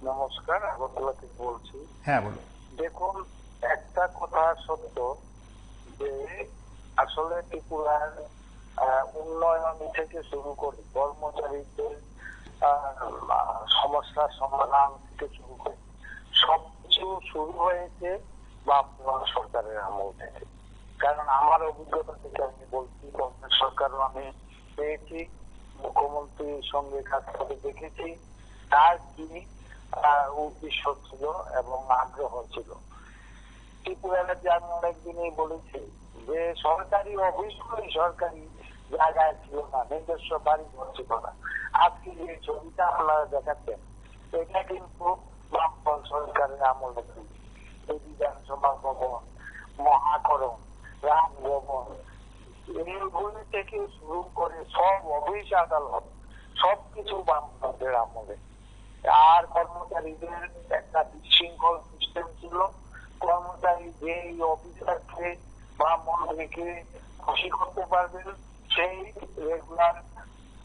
C: নমস্কার, আগরতলা থেকে বলছি।
A: হ্যাঁ, বলুন।
C: দেখুন, একটা কথা সত্য যে আসলে ত্রিপুরার উন্নয়ন থেকে শুরু করে কর্মচারীদের সমস্যার সমাধান থেকে শুরু করে সবকিছু শুরু হয়েছে বামফ্রন্ট সরকারের আমল থেকে। কারণ আমার অভিজ্ঞতা থেকে আমি বলছি, কংগ্রেস সরকারও আমি পেয়েছি, মুখ্যমন্ত্রীর সঙ্গে কাজ করে দেখেছি তার কি উদ্দেশ্য ছিল এবং আগ্রহ ছিল। ত্রিপুরা রাজ্যে আমি অনেকদিনই বলেছি যে সরকারি অফিসগুলি সরকারি জায়গায় ছিল না, নিজস্ব বাড়ি ঘর ছিল না। আজকে যে ছবিটা আপনারা দেখাচ্ছেন এটা কিন্তু বামফ্রন্ট সরকারের আমলে এই বিধানসভা ভবন, মহাকরণ, রাজভবন, এইগুলি থেকে শুরু করে সব অফিস আদালত সবকিছু বামফ্রন্টের আমলে। আর কর্মচারীদের একটা বিশৃঙ্খল সিস্টেম ছিল। কর্মচারী যে অফিসারকে বা মন্ত্রীকে খুশি করতে পারবেন সেই রেগুলার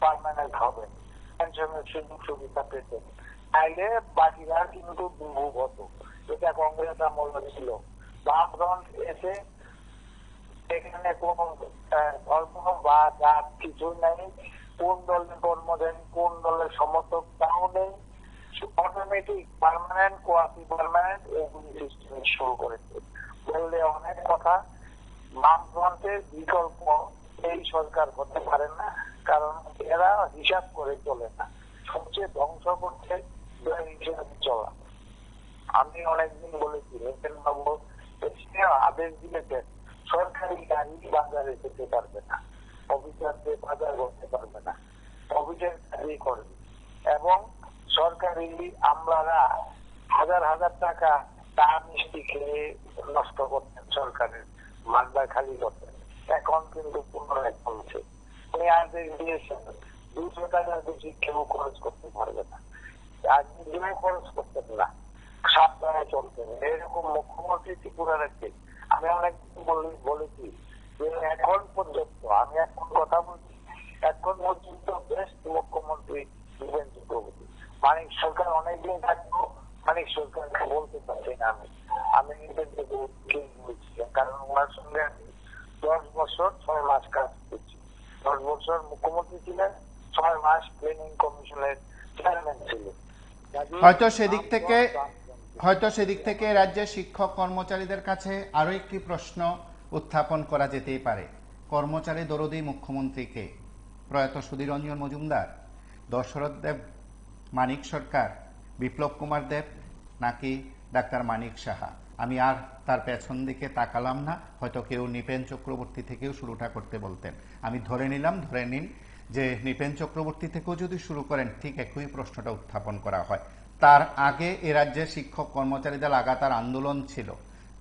C: পার্মানেন্ট হবেন, পেনশনের সুযোগ সুবিধা পেতেন, তাইলে বাকিরা কিন্তু দুর্ভোগ হতো। এটা কংগ্রেস আমলে ছিল। বামফ্রন্ট এসে এখানে কোন ধর্ম বা জাত কিছু নেই, কোন দলের কর্মচারী কোন দলের সমর্থক তাও নেই, অটোমেটিক পার্মানেন্ট কোয়াসি পার্মানেন্ট এগুলি সিস্টেম শুরু করেছে। বললে অনেক কথা, বামফ্রন্টের বিকল্প এই সরকার হতে পারে না, কারণ এরা হিসাব করে চলে না, সবচেয়ে ধ্বংস করছে হিসাবে চলা। আমি অনেকদিন বলেছি বাবু আদেশ দিয়েছেন সরকারি গাড়ি বাজারে যেতে পারবে না, অফিসারদের বাজার করতে পারবে না, অফিসের কাজই করবে। এবং সরকারি আমলারা হাজার হাজার টাকা চা মিষ্টি খেয়ে নষ্ট করতেন, সরকারের মালদা খালি করতেন। এখন কিন্তু পুনরায় চলছে। উনি আদেশ দিয়েছেন 200 টাকার বেশি কেউ খরচ করতে পারবে না, আর নিজেও খরচ করতেন না, সাবধানে চলতেন। এরকম মুখ্যমন্ত্রী ত্রিপুরা রাজ্যে আমি অনেকদিন বলেছি যে এখন পর্যন্ত, আমি এখন কথা বলছি, এখন পর্যন্ত বেস্ট মুখ্যমন্ত্রী বিবেন চক্রবর্তী। মানিক সরকার অনেকদিন থাকবো, মানিক সরকারকে বলতে পারছি না আমি নিজেকে বলছি, কারণ ওনার সঙ্গে আমি 10 বছর 6 মাস কাজ করছি। 10 বছর মুখ্যমন্ত্রী ছিলেন, 6 মাস প্ল্যানিং কমিশনের চেয়ারম্যান ছিলেন।
A: হয়তো সেদিক থেকে রাজ্যের শিক্ষক কর্মচারীদের কাছে আরো একটি প্রশ্ন উত্থাপন করা যেতেই পারে। কর্মচারী দরদী মুখ্যমন্ত্রীকে প্রয়াত সুধীর রঞ্জন মজুমদার, দশরথ দেব, মানিক সরকার, বিপ্লব কুমার দেব নাকি ডাক্তার মানিক সাহা? আমি আর তার পেছন দিকে তাকালাম না। হয়তো কেউ নৃপেন চক্রবর্তী থেকেও শুরুটা করতে বলতেন। আমি ধরে নিন যে নৃপেন চক্রবর্তী থেকেও যদি শুরু করেন ঠিক একই প্রশ্নটা উত্থাপন করা হয়। তার আগে এ রাজ্যের শিক্ষক কর্মচারীদের লাগাতার আন্দোলন ছিল,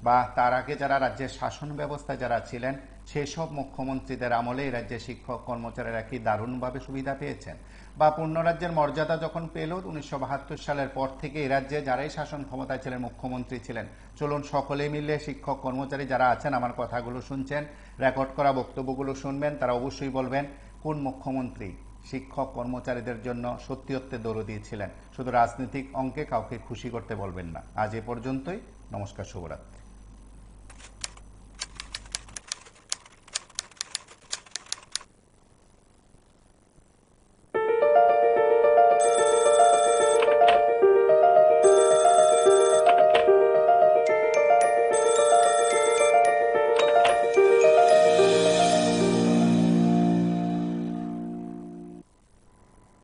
A: বা তার আগে যারা রাজ্যের শাসন ব্যবস্থায় যারা ছিলেন সেসব মুখ্যমন্ত্রীদের আমলে এই রাজ্যের শিক্ষক কর্মচারীরা কি দারুণভাবে সুবিধা পেয়েছেন? বা পূর্ণ রাজ্যের মর্যাদা যখন পেল 1972 সালের পর থেকে এই রাজ্যে যারাই শাসন ক্ষমতায় ছিলেন, মুখ্যমন্ত্রী ছিলেন, চলুন সকলে মিলে শিক্ষক কর্মচারী যারা আছেন, আমার কথাগুলো শুনছেন, রেকর্ড করা বক্তব্যগুলো শুনবেন, তারা অবশ্যই বলবেন কোন মুখ্যমন্ত্রী শিক্ষক কর্মচারীদের জন্য সত্যি দরদী ছিলেন। শুধু রাজনৈতিক অঙ্কে কাউকে খুশি করতে বলবেন না। আজ এ পর্যন্তই। নমস্কার, শুভরাত্রি।